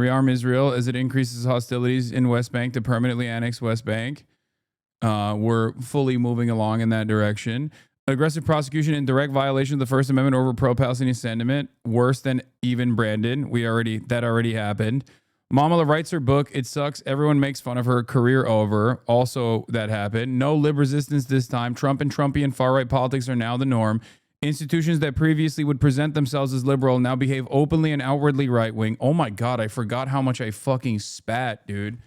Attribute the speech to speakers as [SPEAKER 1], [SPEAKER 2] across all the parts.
[SPEAKER 1] rearm Israel as it increases hostilities in West Bank to permanently annex West Bank. We're fully moving along in that direction. Aggressive prosecution and direct violation of the First Amendment over pro-Palestinian sentiment, worse than even Brandon. That already happened. Mamala writes her book. It sucks. Everyone makes fun of her. Career over. Also, that happened. No lib resistance this time. Trump and Trumpian far-right politics are now the norm. Institutions that previously would present themselves as liberal now behave openly and outwardly right-wing. Oh my God, I forgot how much I fucking spat, dude.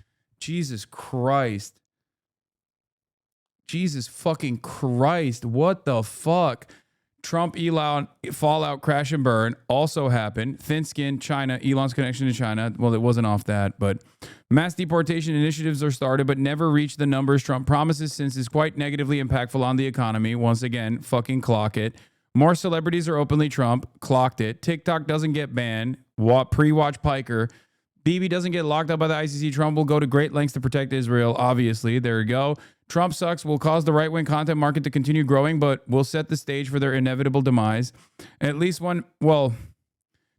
[SPEAKER 1] Jesus Christ. Jesus fucking Christ. What the fuck? Trump, Elon, fallout, crash and burn also happened. Thin skin, China, Elon's connection to China. Well, it wasn't off that, but mass deportation initiatives are started, but never reach the numbers Trump promises since it's quite negatively impactful on the economy. Once again, fucking clock it. More celebrities are openly Trump. Clocked it. TikTok doesn't get banned. Pre-watch Piker. Bibi doesn't get locked up by the ICC. Trump will go to great lengths to protect Israel. Obviously, there you go. Trump sucks will cause the right-wing content market to continue growing, but will set the stage for their inevitable demise. At least one, well,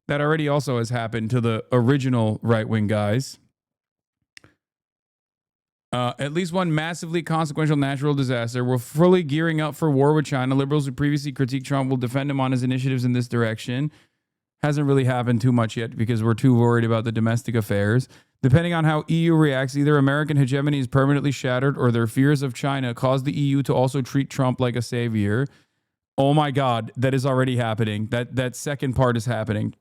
[SPEAKER 1] that already also has happened to the original right-wing guys. At least one massively consequential natural disaster. We're fully gearing up for war with China. Liberals who previously critiqued Trump will defend him on his initiatives in this direction. Hasn't really happened too much yet because we're too worried about the domestic affairs. Depending on how EU reacts, either American hegemony is permanently shattered or their fears of China cause the EU to also treat Trump like a savior. Oh my God, that is already happening. That second part is happening.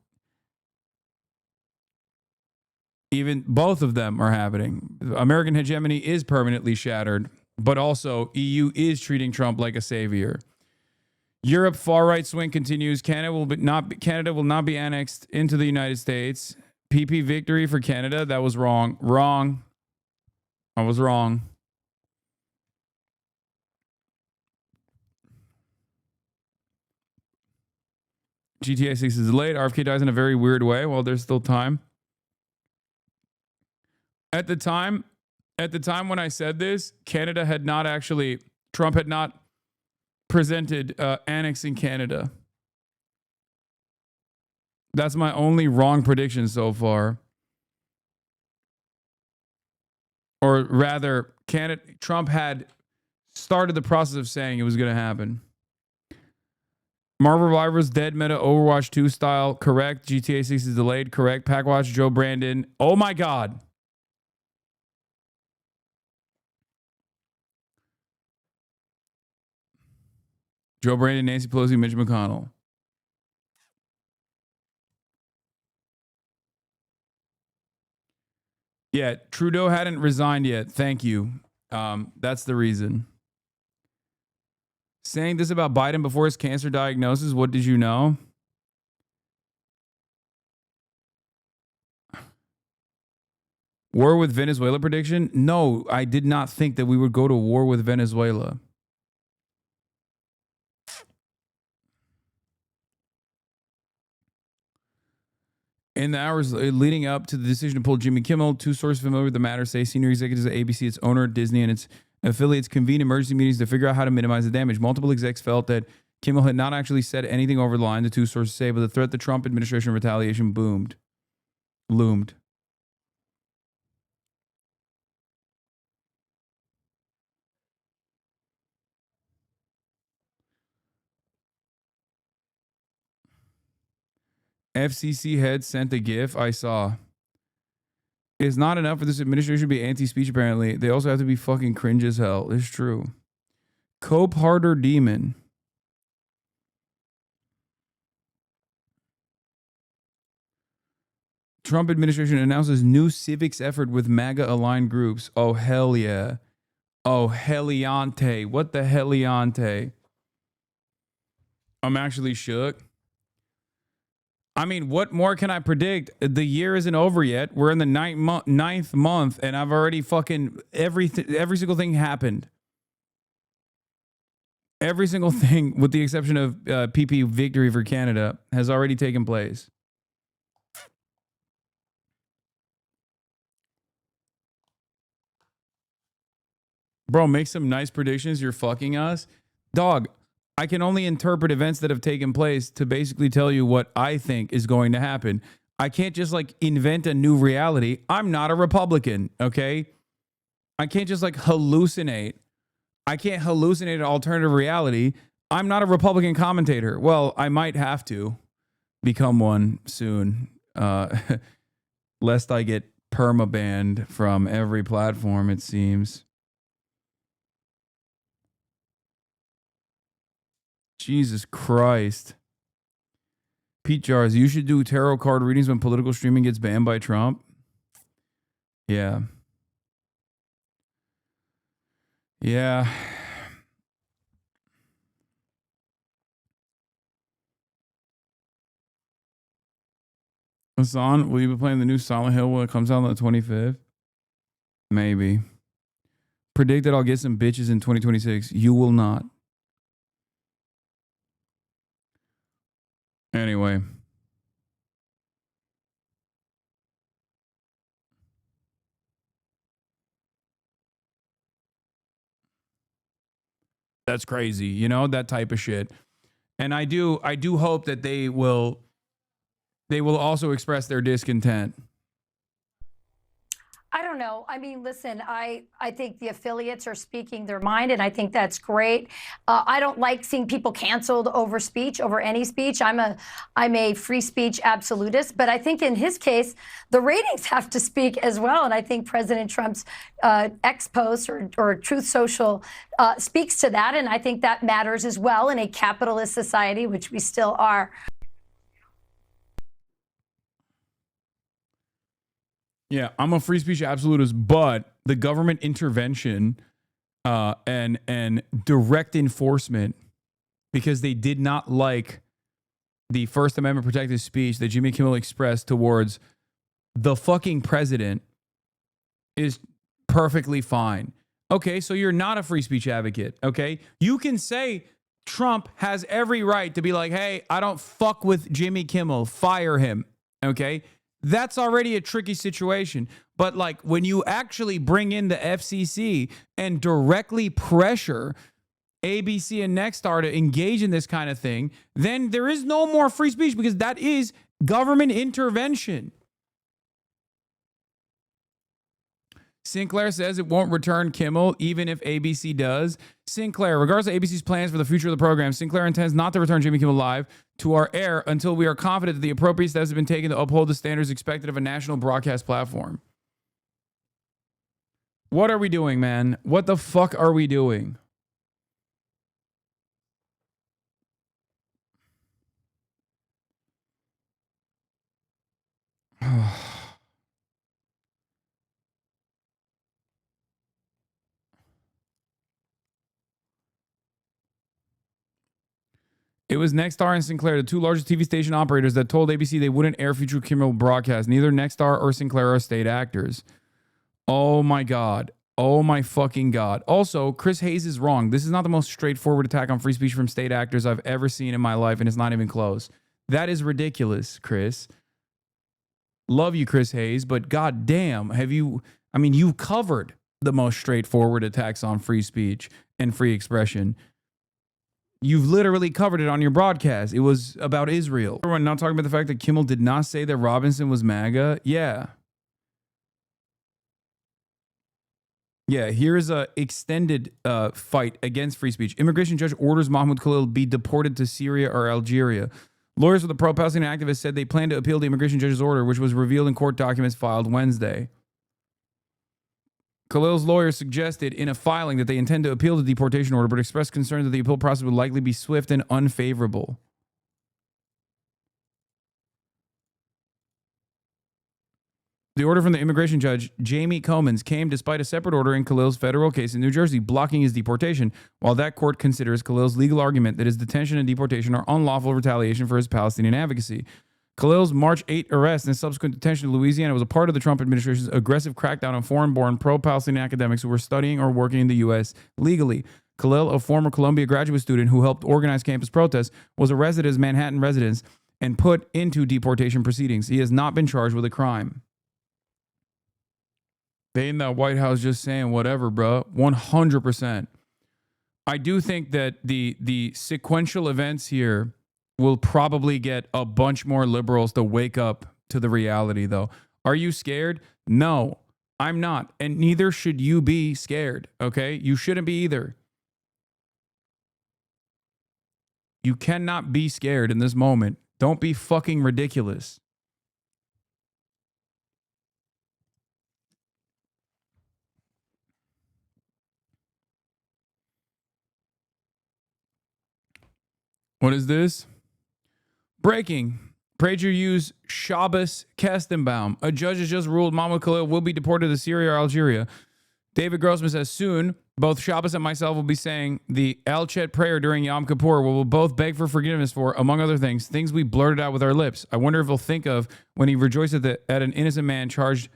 [SPEAKER 1] Even both of them are happening. American hegemony is permanently shattered, but also EU is treating Trump like a savior. Europe far-right swing continues. Canada will not be annexed into the United States. PP victory for Canada. That was wrong. Wrong. I was wrong. GTA 6 is delayed. RFK dies in a very weird way. Well, there's still time. At the time when I said this, Trump had not presented annexing Canada. That's my only wrong prediction so far. Or rather, Trump had started the process of saying it was going to happen. Marvel Rivals Dead Meta Overwatch 2 style, correct. GTA 6 is delayed, correct. Packwatch Joe Brandon. Oh my God. Joe Brandon, Nancy Pelosi, Mitch McConnell. Yeah, Trudeau hadn't resigned yet. Thank you. That's the reason. Saying this about Biden before his cancer diagnosis, what did you know? War with Venezuela prediction? No, I did not think that we would go to war with Venezuela. In the hours leading up to the decision to pull Jimmy Kimmel, two sources familiar with the matter say senior executives at ABC, its owner, Disney, and its affiliates convened emergency meetings to figure out how to minimize the damage. Multiple execs felt that Kimmel had not actually said anything over the line, the two sources say, but the threat the Trump administration retaliation loomed. FCC head sent a GIF I saw. It's not enough for this administration to be anti-speech, apparently. They also have to be fucking cringe as hell. It's true. Cope harder demon. Trump administration announces new civics effort with MAGA-aligned groups. Oh, hell yeah. Oh, heliante. What the heliante? I'm actually shook. I mean, what more can I predict? The year isn't over yet. We're in the ninth month, and I've already fucking every single thing happened. Every single thing, with the exception of PP victory for Canada, has already taken place. Bro, make some nice predictions. You're fucking us. Dog, I can only interpret events that have taken place to basically tell you what I think is going to happen. I can't just like invent a new reality. I'm not a Republican, okay? I can't just like hallucinate. I can't hallucinate an alternative reality. I'm not a Republican commentator. Well, I might have to become one soon, lest I get permabanned from every platform, it seems. Jesus Christ. Pete Jars, you should do tarot card readings when political streaming gets banned by Trump. Yeah. Yeah. Hassan, will you be playing the new Silent Hill when it comes out on the 25th? Maybe. Predict that I'll get some bitches in 2026. You will not. Anyway. That's crazy, you know, that type of shit. And I do hope that they will also express their discontent.
[SPEAKER 2] I don't know. I mean, listen, I think the affiliates are speaking their mind, and I think that's great. I don't like seeing people canceled over speech, over any speech. I'm a free speech absolutist, but I think in his case, the ratings have to speak as well. And I think President Trump's X post or Truth Social speaks to that, and I think that matters as well in a capitalist society, which we still are.
[SPEAKER 1] Yeah, I'm a free speech absolutist, but the government intervention and direct enforcement, because they did not like the First Amendment protected speech that Jimmy Kimmel expressed towards the fucking president, is perfectly fine. Okay, so you're not a free speech advocate, okay? You can say Trump has every right to be like, hey, I don't fuck with Jimmy Kimmel, fire him, okay? That's already a tricky situation. But like when you actually bring in the FCC and directly pressure ABC and Nexstar to engage in this kind of thing, then there is no more free speech, because that is government intervention. Sinclair says it won't return Kimmel even if ABC does. Sinclair, regardless of ABC's plans for the future of the program, Sinclair intends not to return Jimmy Kimmel Live to our air until we are confident that the appropriate steps have been taken to uphold the standards expected of a national broadcast platform. What are we doing, man? What the fuck are we doing? It was Nexstar and Sinclair, the two largest TV station operators, that told ABC they wouldn't air future Kimmel broadcasts. Neither Nexstar or Sinclair are state actors. Oh my God. Oh my fucking God. Also, Chris Hayes is wrong. This is not the most straightforward attack on free speech from state actors I've ever seen in my life, and it's not even close. That is ridiculous, Chris. Love you, Chris Hayes, but goddamn, you've covered the most straightforward attacks on free speech and free expression. You've literally covered it on your broadcast. It was about Israel. We're not talking about the fact that Kimmel did not say that Robinson was MAGA. Yeah. Yeah, here's a extended fight against free speech. Immigration judge orders Mahmoud Khalil be deported to Syria or Algeria. Lawyers for the pro-Palestinian activists said they plan to appeal the immigration judge's order, which was revealed in court documents filed Wednesday. Khalil's lawyers suggested in a filing that they intend to appeal the deportation order, but expressed concern that the appeal process would likely be swift and unfavorable. The order from the immigration judge, Jamie Comins, came despite a separate order in Khalil's federal case in New Jersey blocking his deportation, while that court considers Khalil's legal argument that his detention and deportation are unlawful retaliation for his Palestinian advocacy. Khalil's March 8 arrest and subsequent detention in Louisiana was a part of the Trump administration's aggressive crackdown on foreign-born pro-Palestinian academics who were studying or working in the U.S. legally. Khalil, a former Columbia graduate student who helped organize campus protests, was arrested at his Manhattan residence and put into deportation proceedings. He has not been charged with a crime. They in the White House just saying whatever, bro. 100%. I do think that the sequential events here will probably get a bunch more liberals to wake up to the reality, though. Are you scared? No, I'm not. And neither should you be scared, okay? You shouldn't be either. You cannot be scared in this moment. Don't be fucking ridiculous. What is this? Breaking. Prager use Shabbos Kestenbaum. A judge has just ruled Mahmoud Khalil will be deported to Syria or Algeria. David Grossman says, soon, both Shabbos and myself will be saying the El Chet prayer during Yom Kippur, where we'll both beg for forgiveness for, among other things we blurted out with our lips. I wonder if he'll think of when he rejoiced at an innocent man charged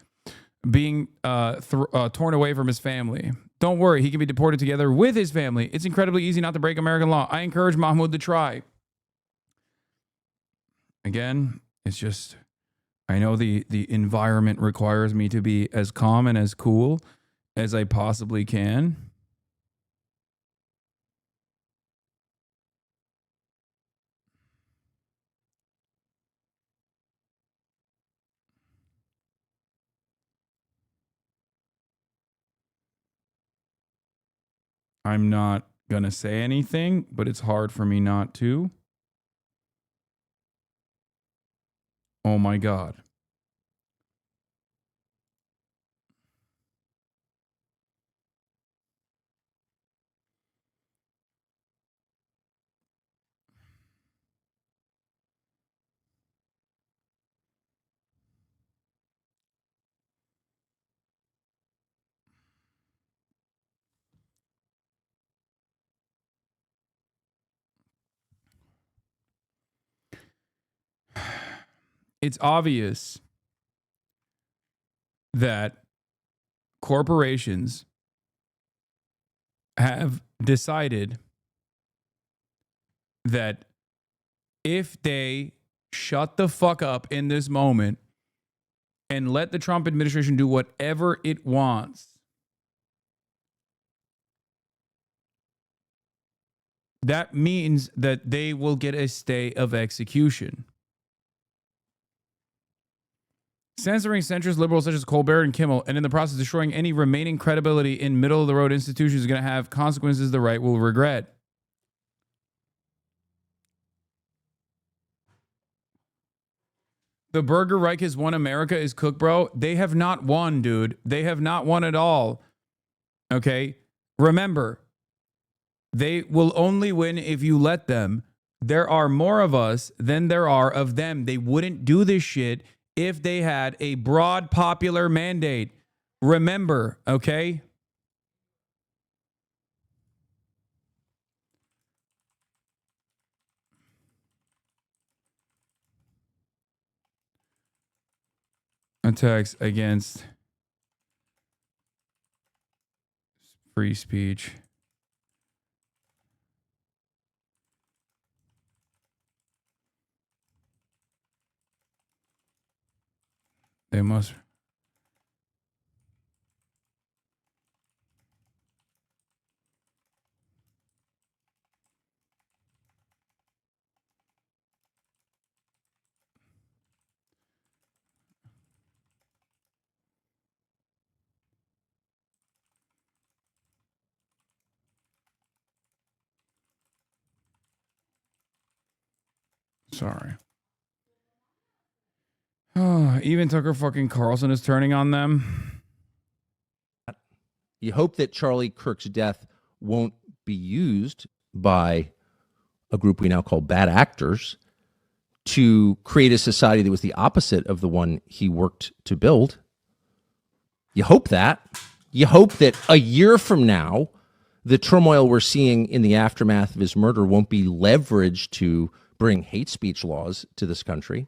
[SPEAKER 1] being torn away from his family. Don't worry, he can be deported together with his family. It's incredibly easy not to break American law. I encourage Mahmoud to try. Again, it's just, I know the environment requires me to be as calm and as cool as I possibly can. I'm not going to say anything, but it's hard for me not to. Oh my God. It's obvious that corporations have decided that if they shut the fuck up in this moment and let the Trump administration do whatever it wants, that means that they will get a stay of execution. Censoring centrist liberals such as Colbert and Kimmel, and in the process destroying any remaining credibility in middle-of-the-road institutions, is going to have consequences the right will regret. The burger Reich has won. America is cooked, bro. They have not won, dude. They have not won at all. Okay? Remember, they will only win if you let them. There are more of us than there are of them. They wouldn't do this shit if they had a broad popular mandate. Remember, okay? Attacks against free speech. They must. Sorry. Oh, even Tucker fucking Carlson is turning on them.
[SPEAKER 3] You hope that Charlie Kirk's death won't be used by a group we now call bad actors to create a society that was the opposite of the one he worked to build. You hope that. You hope that a year from now, the turmoil we're seeing in the aftermath of his murder won't be leveraged to bring hate speech laws to this country.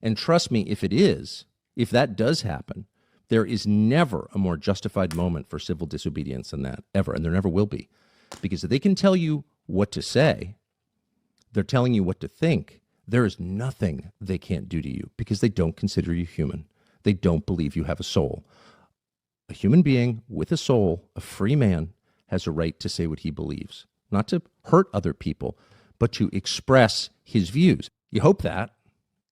[SPEAKER 3] And trust me, if it is, if that does happen, there is never a more justified moment for civil disobedience than that, ever. And there never will be. Because if they can tell you what to say, they're telling you what to think. There is nothing they can't do to you because they don't consider you human. They don't believe you have a soul. A human being with a soul, a free man, has a right to say what he believes. Not to hurt other people, but to express his views. You hope that.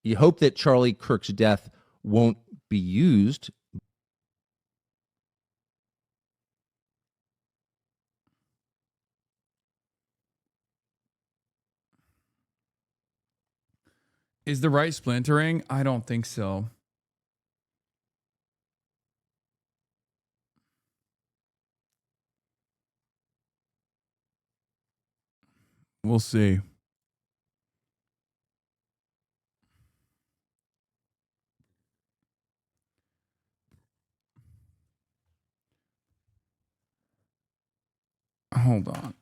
[SPEAKER 3] You hope that Charlie Kirk's death won't be used.
[SPEAKER 1] Is the right splintering? I don't think so. We'll see. Hold on.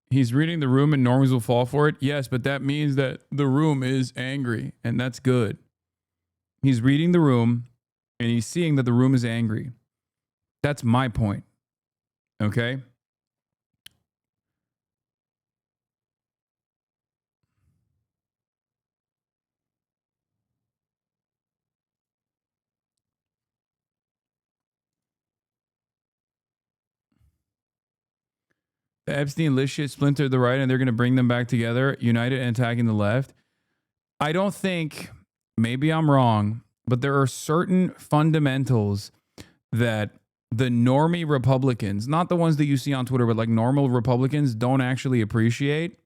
[SPEAKER 1] He's reading the room and normies will fall for it. Yes, but that means that the room is angry, and that's good. He's reading the room and he's seeing that the room is angry. That's my point. Okay? The Epstein list shit splintered the right and they're going to bring them back together, united and attacking the left. I don't think, maybe I'm wrong, but there are certain fundamentals that the normie Republicans, not the ones that you see on Twitter, but like normal Republicans don't actually appreciate.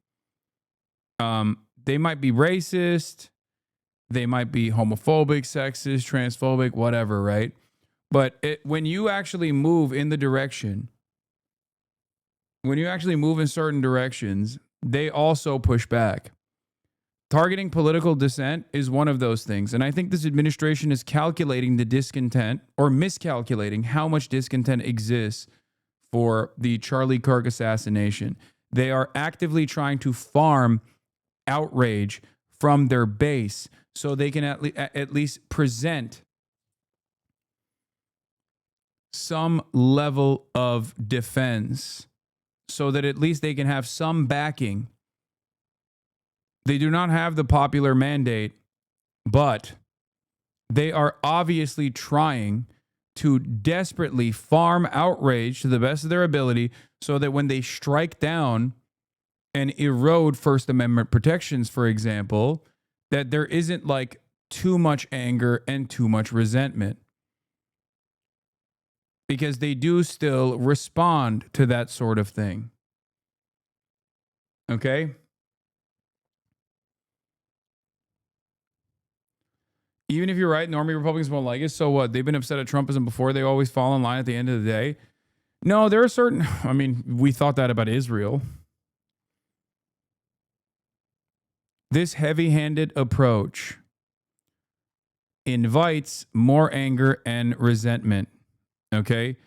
[SPEAKER 1] They might be racist, they might be homophobic, sexist, transphobic, whatever, right? But when you actually move in the direction, when you actually move in certain directions, they also push back. Targeting political dissent is one of those things. And I think this administration is calculating the discontent or miscalculating how much discontent exists for the Charlie Kirk assassination. They are actively trying to farm outrage from their base so they can at least present some level of defense so that at least they can have some backing. They do not have the popular mandate, but they are obviously trying to desperately farm outrage to the best of their ability so that when they strike down and erode First Amendment protections, for example, that there isn't like too much anger and too much resentment. Because they do still respond to that sort of thing. Okay? Even if you're right, normally Republicans won't like it. So what? They've been upset at Trumpism before. They always fall in line at the end of the day. No, there are certain, I mean, we thought that about Israel. This heavy-handed approach invites more anger and resentment. Okay?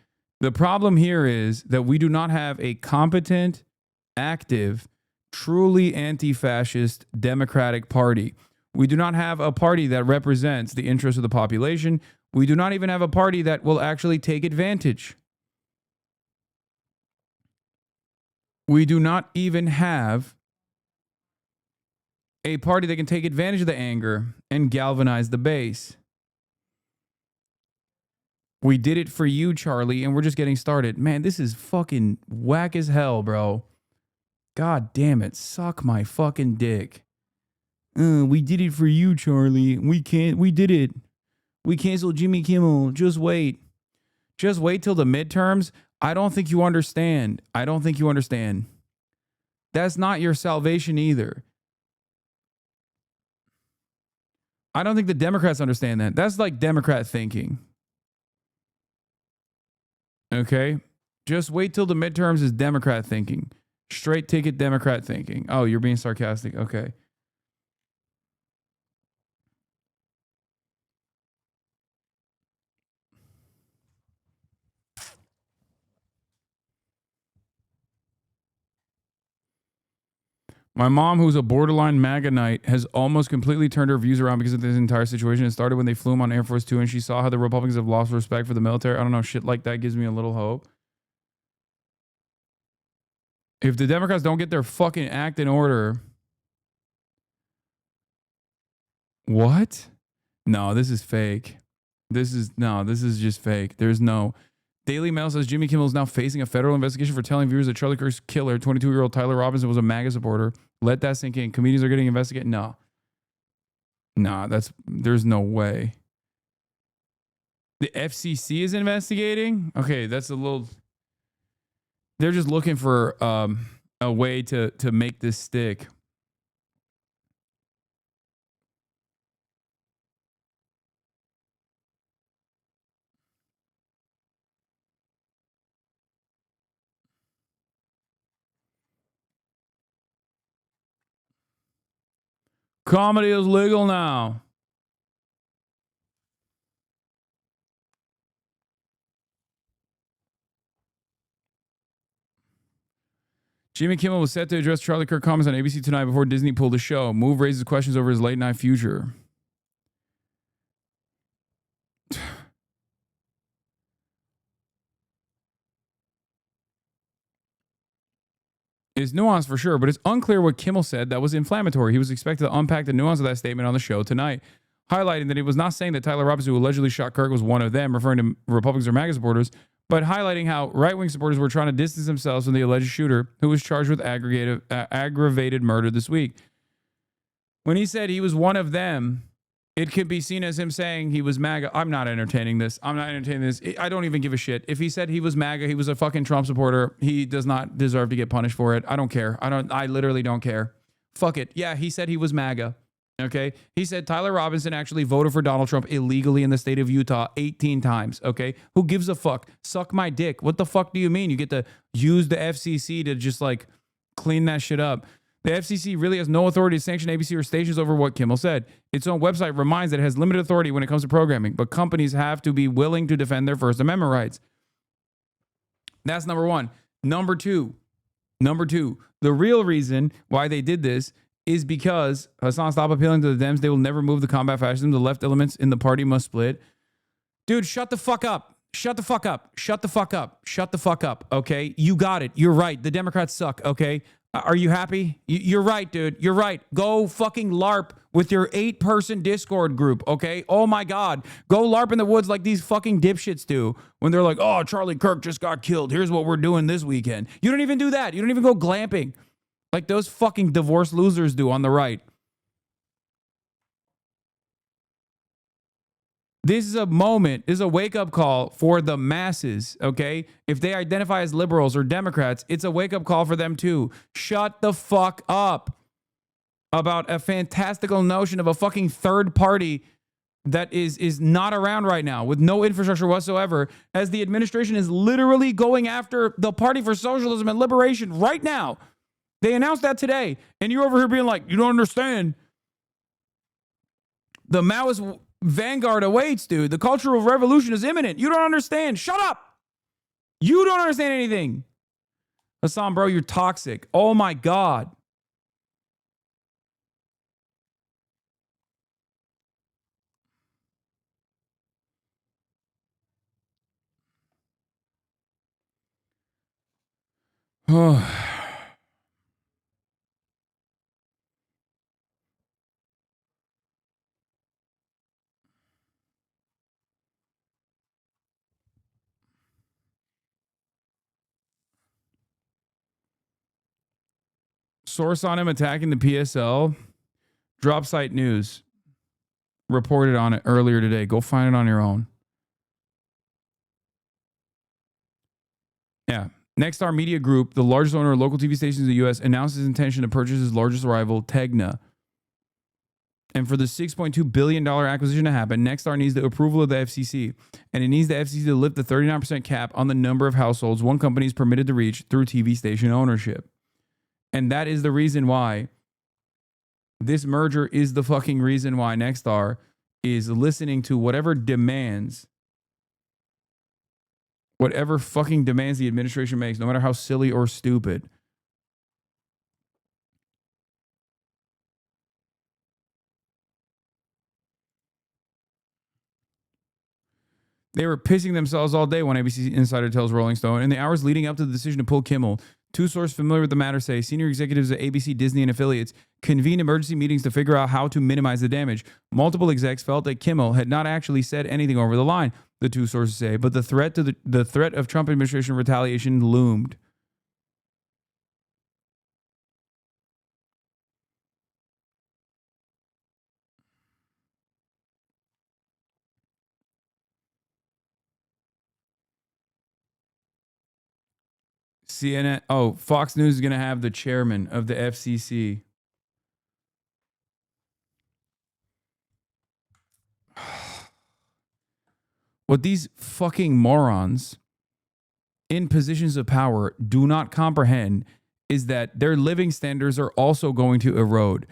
[SPEAKER 1] The problem here is that we do not have a competent, active, truly anti-fascist Democratic Party. We do not have a party that represents the interests of the population. We do not even have a party that will actually take advantage. We do not even have a party that can take advantage of the anger and galvanize the base. We did it for you, Charlie, and we're just getting started. Man, this is fucking whack as hell, bro. God damn it. Suck my fucking dick. We did it for you, Charlie. We did it. We canceled Jimmy Kimmel. Just wait. Just wait till the midterms. I don't think you understand. I don't think you understand. That's not your salvation either. I don't think the Democrats understand that. That's like Democrat thinking. Okay? Just wait till the midterms is Democrat thinking. Straight ticket Democrat thinking. Oh, you're being sarcastic. Okay. My mom, who's a borderline MAGA Knight, has almost completely turned her views around because of this entire situation. It started when they flew him on Air Force Two, and she saw how the Republicans have lost respect for the military. I don't know, shit like that gives me a little hope. If the Democrats don't get their fucking act in order... What? No, this is fake. This is just fake. There's no... Daily Mail says Jimmy Kimmel is now facing a federal investigation for telling viewers that Charlie Kirk's killer, 22-year-old Tyler Robinson, was a MAGA supporter. Let that sink in. Comedians are getting investigated. No. Nah, there's no way. The FCC is investigating? Okay, that's a little. They're just looking for a way to make this stick. Comedy is legal now. Jimmy Kimmel was set to address Charlie Kirk comments on ABC Tonight before Disney pulled the show. Move raises questions over his late night future. It's nuanced for sure, but it's unclear what Kimmel said that was inflammatory. He was expected to unpack the nuance of that statement on the show tonight, highlighting that he was not saying that Tyler Robinson, who allegedly shot Kirk, was one of them, referring to Republicans or MAGA supporters, but highlighting how right-wing supporters were trying to distance themselves from the alleged shooter who was charged with aggravated murder this week. When he said he was one of them, it could be seen as him saying he was MAGA. I'm not entertaining this. I'm not entertaining this. I don't even give a shit. If he said he was MAGA, he was a fucking Trump supporter. He does not deserve to get punished for it. I don't care. I literally don't care. Fuck it. Yeah, he said he was MAGA. Okay. He said Tyler Robinson actually voted for Donald Trump illegally in the state of Utah 18 times. Okay. Who gives a fuck? Suck my dick. What the fuck do you mean? You get to use the FCC to just like clean that shit up. The FCC really has no authority to sanction ABC or stations over what Kimmel said. Its own website reminds that it has limited authority when it comes to programming, but companies have to be willing to defend their First Amendment rights. That's number one. Number two, the real reason why they did this is because Hassan, stop appealing to the Dems. They will never move to combat fascism. The left elements in the party must split. Dude, shut the fuck up. Shut the fuck up. Shut the fuck up. Shut the fuck up. Okay. You got it. You're right. The Democrats suck. Okay. Are you happy? You're right, dude. You're right. Go fucking LARP with your 8-person Discord group, okay? Oh my God. Go LARP in the woods like these fucking dipshits do when they're like, oh, Charlie Kirk just got killed. Here's what we're doing this weekend. You don't even do that. You don't even go glamping like those fucking divorced losers do on the right. This is a moment, this is a wake-up call for the masses, okay? If they identify as liberals or Democrats, it's a wake-up call for them too. Shut the fuck up about a fantastical notion of a fucking third party that is not around right now with no infrastructure whatsoever, as the administration is literally going after the Party for Socialism and Liberation right now. They announced that today, and you're over here being like, you don't understand. The Maoist vanguard awaits, dude. The Cultural Revolution is imminent. You don't understand. Shut up. You don't understand anything. Hassan, bro, you're toxic. Oh my God. Source on him attacking the PSL. Drop site news reported on it earlier today. Go find it on your own. Yeah. Nexstar Media Group, the largest owner of local TV stations in the U.S., announced its intention to purchase its largest rival, Tegna. And for the $6.2 billion acquisition to happen, Nexstar needs the approval of the FCC. And it needs the FCC to lift the 39% cap on the number of households one company is permitted to reach through TV station ownership. And that is the reason why this merger is the fucking reason why Nexstar is listening to whatever fucking demands the administration makes, no matter how silly or stupid. They were pissing themselves all day, one ABC insider tells Rolling Stone. In the hours leading up to the decision to pull Kimmel, two sources familiar with the matter say senior executives at ABC, Disney, and affiliates convened emergency meetings to figure out how to minimize the damage. Multiple execs felt that Kimmel had not actually said anything over the line, the two sources say, but the threat of Trump administration retaliation loomed. CNN. Oh, Fox News is going to have the chairman of the FCC. What these fucking morons in positions of power do not comprehend is that their living standards are also going to erode.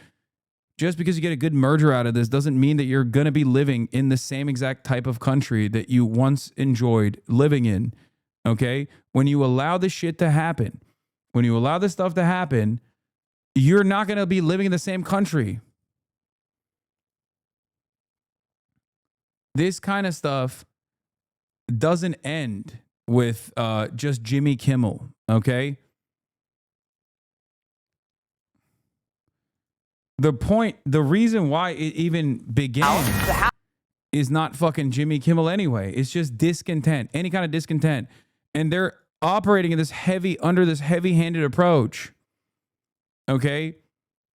[SPEAKER 1] Just because you get a good merger out of this doesn't mean that you're going to be living in the same exact type of country that you once enjoyed living in. Okay? When you allow this shit to happen, when you allow this stuff to happen, you're not going to be living in the same country. This kind of stuff doesn't end with just Jimmy Kimmel, okay? The reason why it even began is not fucking Jimmy Kimmel anyway. It's just discontent, any kind of discontent. And they're operating in under this heavy-handed approach, okay?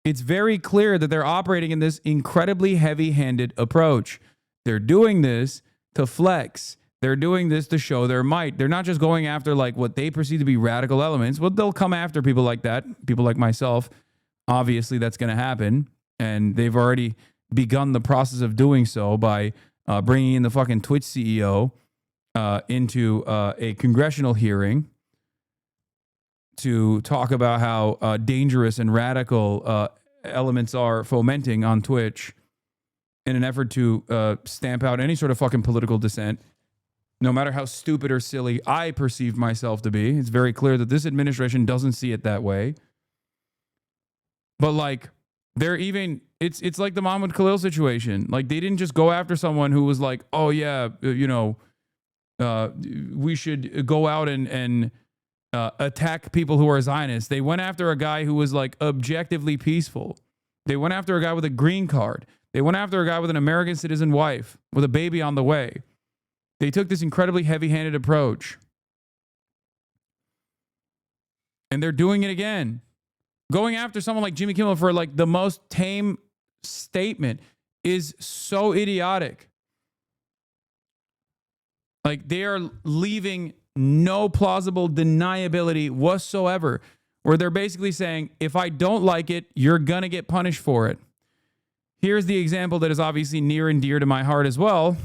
[SPEAKER 1] It's very clear that they're operating in this incredibly heavy-handed approach. They're doing this to flex. They're doing this to show their might. They're not just going after like what they perceive to be radical elements. Well, they'll come after people like that, people like myself. Obviously, that's going to happen. And they've already begun the process of doing so by bringing in the fucking Twitch CEO into a congressional hearing to talk about how dangerous and radical elements are fomenting on Twitch in an effort to stamp out any sort of fucking political dissent. No matter how stupid or silly I perceive myself to be, it's very clear that this administration doesn't see it that way. But like, they're even, it's like the Mahmoud Khalil situation. Like, they didn't just go after someone who was like, oh yeah, you know, we should go out and attack people who are Zionists. They went after a guy who was like objectively peaceful. They went after a guy with a green card. They went after a guy with an American citizen wife with a baby on the way. They took this incredibly heavy-handed approach. And they're doing it again. Going after someone like Jimmy Kimmel for like the most tame statement is so idiotic. Like, they are leaving no plausible deniability whatsoever, where they're basically saying, if I don't like it, you're going to get punished for it. Here's the example that is obviously near and dear to my heart as well.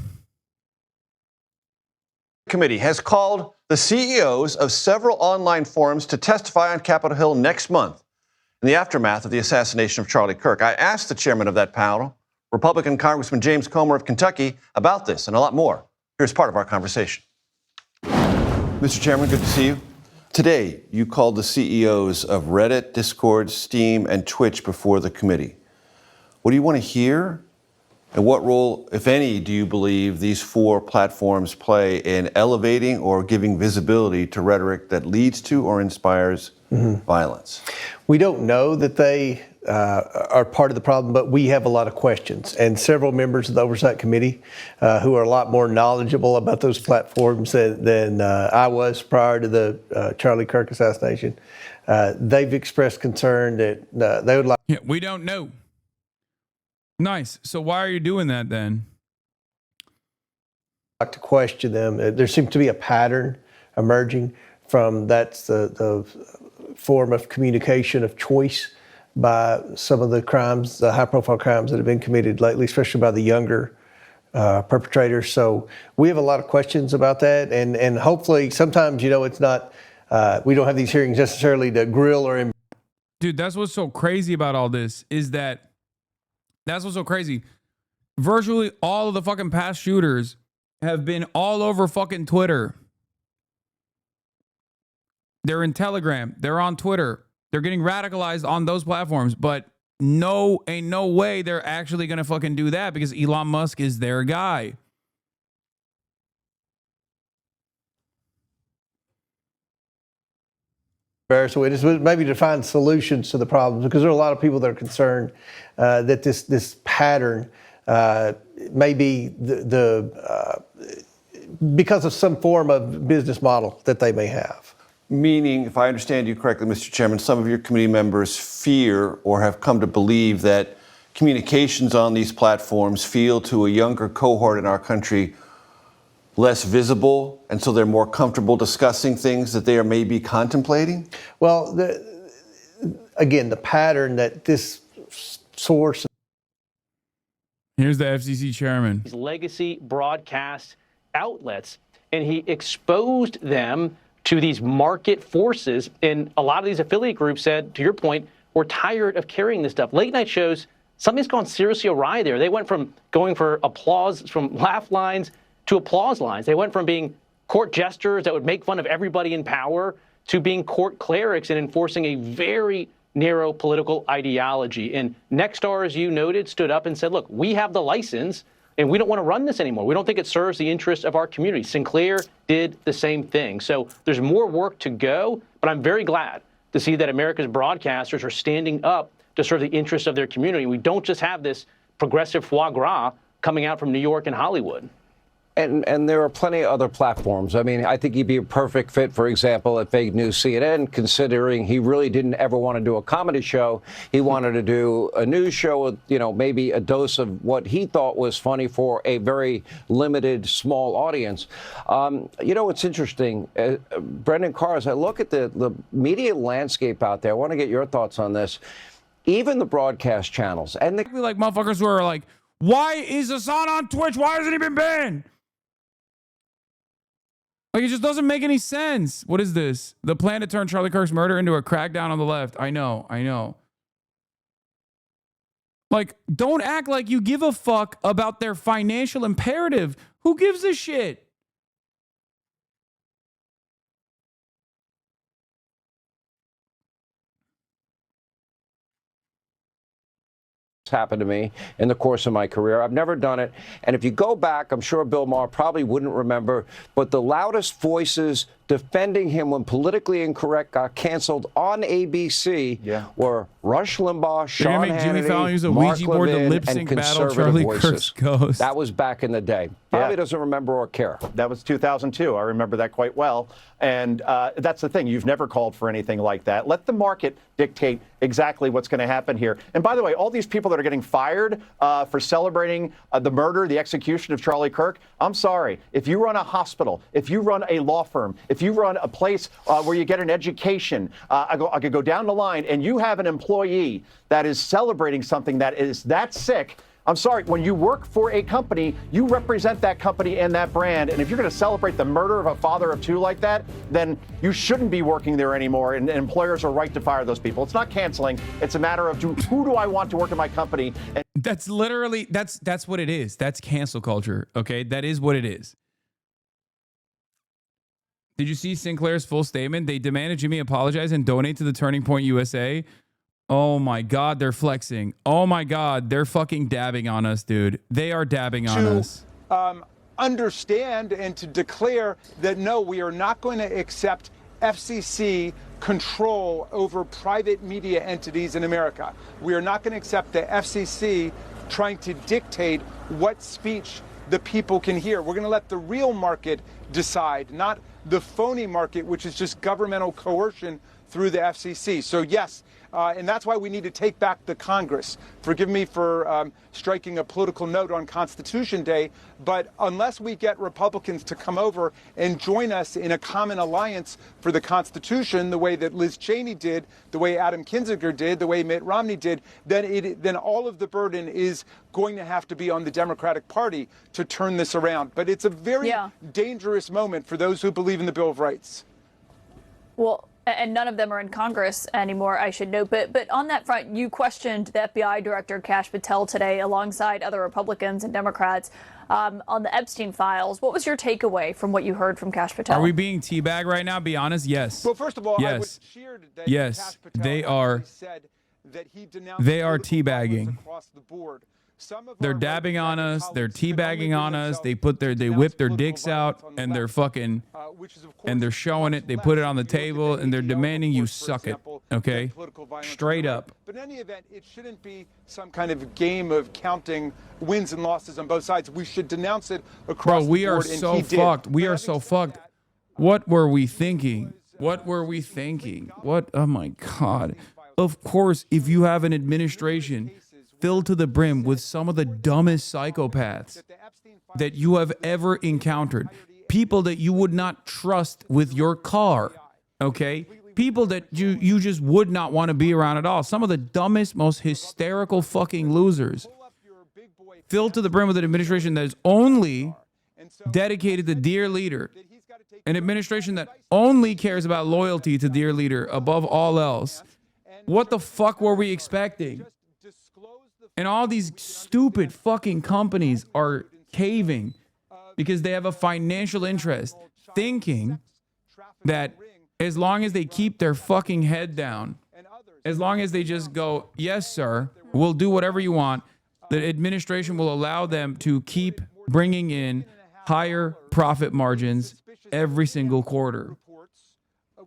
[SPEAKER 4] Committee has called the CEOs of several online forums to testify on Capitol Hill next month in the aftermath of the assassination of Charlie Kirk. I asked the chairman of that panel, Republican Congressman James Comer of Kentucky, about this and a lot more. Here's part of our conversation. Mr. Chairman, good to see you. Today, you called the CEOs of Reddit, Discord, Steam, and Twitch before the committee. What do you want to hear? And what role, if any, do you believe these four platforms play in elevating or giving visibility to rhetoric that leads to or inspires violence?
[SPEAKER 5] We don't know that they are part of the problem, but we have a lot of questions. And several members of the Oversight Committee who are a lot more knowledgeable about those platforms than I was prior to the Charlie Kirk assassination, they've expressed concern that they would like.
[SPEAKER 1] Yeah, we don't know. Nice. So why are you doing that then?
[SPEAKER 5] To question them. There seems to be a pattern emerging from that's the form of communication of choice by some of the crimes, the high-profile crimes that have been committed lately, especially by the younger perpetrators. So we have a lot of questions about that, and hopefully sometimes, you know, it's not, we don't have these hearings necessarily to grill or...
[SPEAKER 1] Dude, that's what's so crazy about all this is that's what's so crazy. Virtually all of the fucking past shooters have been all over fucking Twitter. They're in Telegram. They're on Twitter. They're getting radicalized on those platforms. But ain't no way they're actually going to fucking do that because Elon Musk is their guy.
[SPEAKER 5] So it is maybe to find solutions to the problems, because there are a lot of people that are concerned that this pattern may be because of some form of business model that they may have.
[SPEAKER 4] Meaning, if I understand you correctly, Mr. Chairman, some of your committee members fear or have come to believe that communications on these platforms feel to a younger cohort in our country less visible, and so they're more comfortable discussing things that they are maybe contemplating?
[SPEAKER 5] Well, again, the pattern that this source.
[SPEAKER 1] Here's the FCC chairman.
[SPEAKER 6] These legacy broadcast outlets, and he exposed them to these market forces. And a lot of these affiliate groups said, to your point, we're tired of carrying this stuff. Late night shows, something's gone seriously awry there. They went from going for applause, from laugh lines to applause lines. They went from being court jesters that would make fun of everybody in power to being court clerics and enforcing a very narrow political ideology. And Nexstar, as you noted, stood up and said, look, we have the license and we don't want to run this anymore. We don't think it serves the interests of our community. Sinclair did the same thing. So there's more work to go, but I'm very glad to see that America's broadcasters are standing up to serve the interests of their community. We don't just have this progressive foie gras coming out from New York and Hollywood.
[SPEAKER 7] And there are plenty of other platforms. I mean, I think he'd be a perfect fit, for example, at Fake News CNN, considering he really didn't ever want to do a comedy show. He wanted to do a news show with, you know, maybe a dose of what he thought was funny for a very limited, small audience. You know, it's interesting. Brendan Carr, as I look at the media landscape out there, I want to get your thoughts on this. Even the broadcast channels and the
[SPEAKER 1] Like motherfuckers who are like, why is Hassan on Twitch? Why hasn't he been banned? Like, it just doesn't make any sense. What is this? The plan to turn Charlie Kirk's murder into a crackdown on the left. I know. Like, don't act like you give a fuck about their financial imperative. Who gives a shit?
[SPEAKER 7] happened to me in the course of my career. I've never done it. And if you go back, I'm sure Bill Maher probably wouldn't remember, but the loudest voices defending him when Politically Incorrect got canceled on ABC were Rush Limbaugh, Sean
[SPEAKER 1] Jimmy Fallon use
[SPEAKER 7] Hannity,
[SPEAKER 1] a
[SPEAKER 7] Mark
[SPEAKER 1] Ouija board to
[SPEAKER 7] Levin,
[SPEAKER 1] lip
[SPEAKER 7] and
[SPEAKER 1] sync battle
[SPEAKER 7] conservative
[SPEAKER 1] Charlie
[SPEAKER 7] voices.
[SPEAKER 1] Kirk's ghost.
[SPEAKER 7] That was back in the day. Probably doesn't remember or care.
[SPEAKER 8] That was 2002. I remember that quite well. And that's the thing. You've never called for anything like that. Let the market dictate exactly what's going to happen here. And by the way, all these people that are getting fired for celebrating the murder, the execution of Charlie Kirk, I'm sorry. If you run a hospital, if you run a law firm, if you run a place where you get an education, I could go down the line, and you have an employee that is celebrating something that is that sick. I'm sorry, when you work for a company, you represent that company and that brand. And if you're going to celebrate the murder of a father of two like that, then you shouldn't be working there anymore. And employers are right to fire those people. It's not canceling. It's a matter of who do I want to work in my company? And
[SPEAKER 1] that's literally, that's what it is. That's cancel culture. Okay. That is what it is. Did you see Sinclair's full statement? They demanded Jimmy apologize and donate to the Turning Point USA. Oh my God, they're flexing. Oh my God, they're fucking dabbing on us, dude. They are dabbing on us.
[SPEAKER 9] Understand and to declare that no, we are not going to accept FCC control over private media entities in America. We are not going to accept the FCC trying to dictate what speech the people can hear. We're going to let the real market decide, not the phony market, which is just governmental coercion through the FCC. So yes, and that's why we need to take back the Congress. Forgive me for striking a political note on Constitution Day, but unless we get Republicans to come over and join us in a common alliance for the Constitution, the way that Liz Cheney did, the way Adam Kinzinger did, the way Mitt Romney did, then all of the burden is going to have to be on the Democratic Party to turn this around. But it's a very dangerous moment for those who believe in the Bill of Rights.
[SPEAKER 10] Well, and none of them are in Congress anymore, I should note. But on that front, you questioned the FBI Director Kash Patel today alongside other Republicans and Democrats on the Epstein files. What was your takeaway from what you heard from Kash Patel?
[SPEAKER 1] Are we being teabagged right now? Be honest. Yes.
[SPEAKER 9] Well, first of all, I was cheered that Kash Patel said that he denounced
[SPEAKER 1] they are teabagging.
[SPEAKER 9] Across the board.
[SPEAKER 1] They're dabbing on us. They're teabagging on us. They whip their dicks out and they're fucking, and they're showing it. They put it on the table and they're demanding you suck it. Okay, straight up.
[SPEAKER 9] But in any event, it shouldn't be some kind of game of counting wins and losses on both sides. We should denounce it across the board.
[SPEAKER 1] Bro, we are so fucked. We are so fucked. What were we thinking? What were we thinking? What? Oh my God. Of course, if you have an administration filled to the brim with some of the dumbest psychopaths, that you have ever encountered. People that you would not trust with your car, okay? People that you just would not want to be around at all. Some of the dumbest, most hysterical fucking losers. Filled to the brim with an administration that is only dedicated to dear leader. An administration that only cares about loyalty to dear leader above all else. What the fuck were we expecting? And all these stupid fucking companies are caving because they have a financial interest, thinking that as long as they keep their fucking head down, as long as they just go, yes, sir, we'll do whatever you want, the administration will allow them to keep bringing in higher profit margins every single quarter.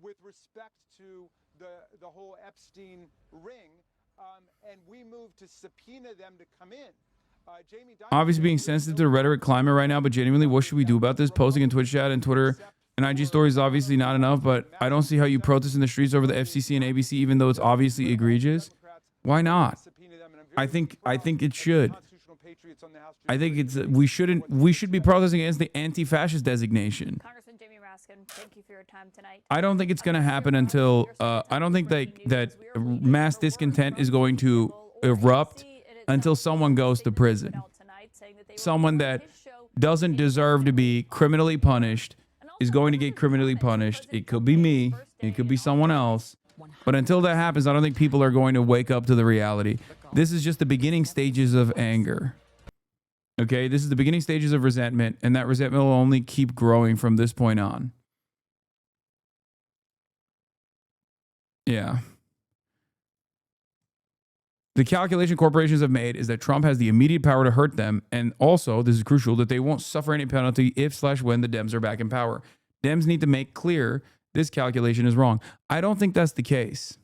[SPEAKER 9] With respect to the whole Epstein ring, and we moved to subpoena them to come in.
[SPEAKER 1] Obviously being sensitive to the rhetoric climate right now, but genuinely, what should we do about this? Posting in Twitch chat and Twitter and IG stories is obviously not enough, but I don't see how you protest in the streets over the FCC and ABC, even though it's obviously egregious. Why not? I think it should. I think we should be protesting against the anti-fascist designation.
[SPEAKER 10] Congressman Jamie Raskin, thank you for your time tonight.
[SPEAKER 1] I don't think it's going to happen until I don't think that mass discontent is going to erupt until someone goes to prison. Someone that doesn't deserve to be criminally punished is going to get criminally punished. It could be me. It could be someone else. But until that happens, I don't think people are going to wake up to the reality. This is just the beginning stages of anger. Okay, this is the beginning stages of resentment, and that resentment will only keep growing from this point on. Yeah. The calculation corporations have made is that Trump has the immediate power to hurt them, and also, this is crucial, that they won't suffer any penalty if/when the Dems are back in power. Dems need to make clear this calculation is wrong. I don't think that's the case.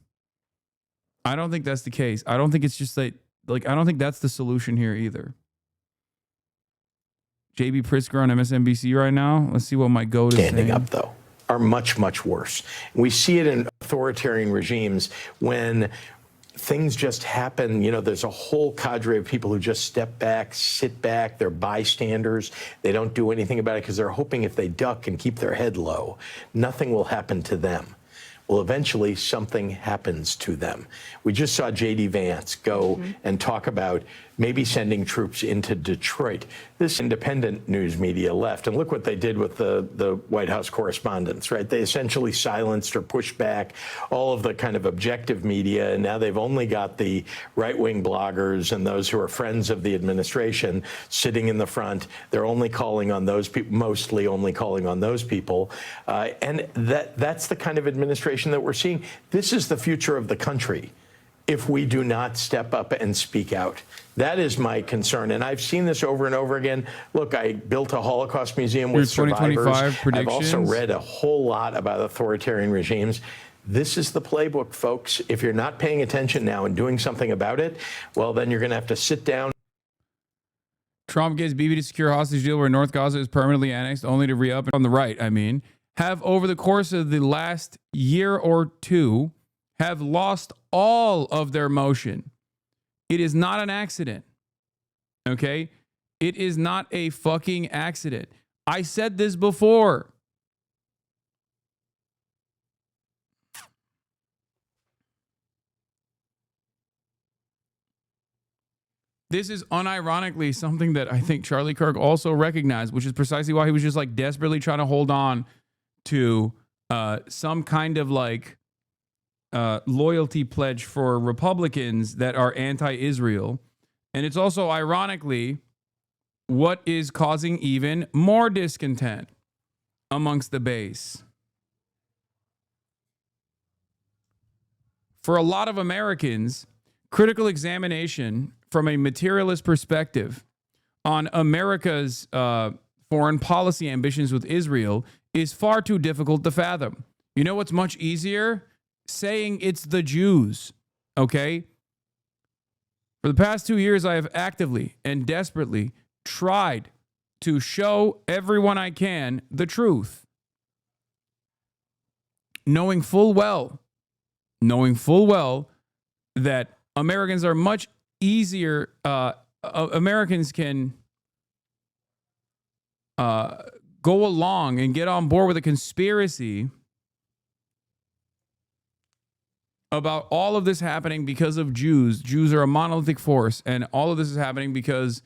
[SPEAKER 1] I don't think that's the case. I don't think it's just like I don't think that's the solution here either. JB Pritzker on MSNBC right now. Let's see what my goat is
[SPEAKER 11] standing
[SPEAKER 1] saying.
[SPEAKER 11] up, though, are much, much worse. We see it in authoritarian regimes when things just happen. You know, there's a whole cadre of people who just step back, sit back. They're bystanders. They don't do anything about it because they're hoping if they duck and keep their head low, nothing will happen to them. Well, eventually something happens to them. We just saw J.D. Vance go and talk about maybe sending troops into Detroit. This independent news media left, and look what they did with the White House correspondents, right? They essentially silenced or pushed back all of the kind of objective media, and now they've only got the right-wing bloggers and those who are friends of the administration sitting in the front. They're only calling on those people, mostly only calling on those people, and that's the kind of administration that we're seeing. This is the future of the country if we do not step up and speak out. That is my concern. And I've seen this over and over again. Look, I built a Holocaust museum with survivors. I've also read a whole lot about authoritarian regimes. This is the playbook, folks. If you're not paying attention now and doing something about it, well, then you're going to have to sit down.
[SPEAKER 1] Trump gets Bibi to secure hostage deal where North Gaza is permanently annexed, only to re-up on the right, have over the course of the last year or two, have lost all of their motion. It is not an accident. Okay? It is not a fucking accident. I said this before. This is unironically something that I think Charlie Kirk also recognized, which is precisely why he was just like desperately trying to hold on to some kind of like loyalty pledge for Republicans that are anti-Israel. And it's also ironically what is causing even more discontent amongst the base. For a lot of Americans, critical examination from a materialist perspective on America's foreign policy ambitions with Israel is far too difficult to fathom. You know what's much easier? Saying it's the Jews, okay? For the past 2 years, I have actively and desperately tried to show everyone I can the truth. Knowing full well that Americans are much easier, Americans can go along and get on board with a conspiracy about all of this happening because of Jews. Jews are a monolithic force, and all of this is happening because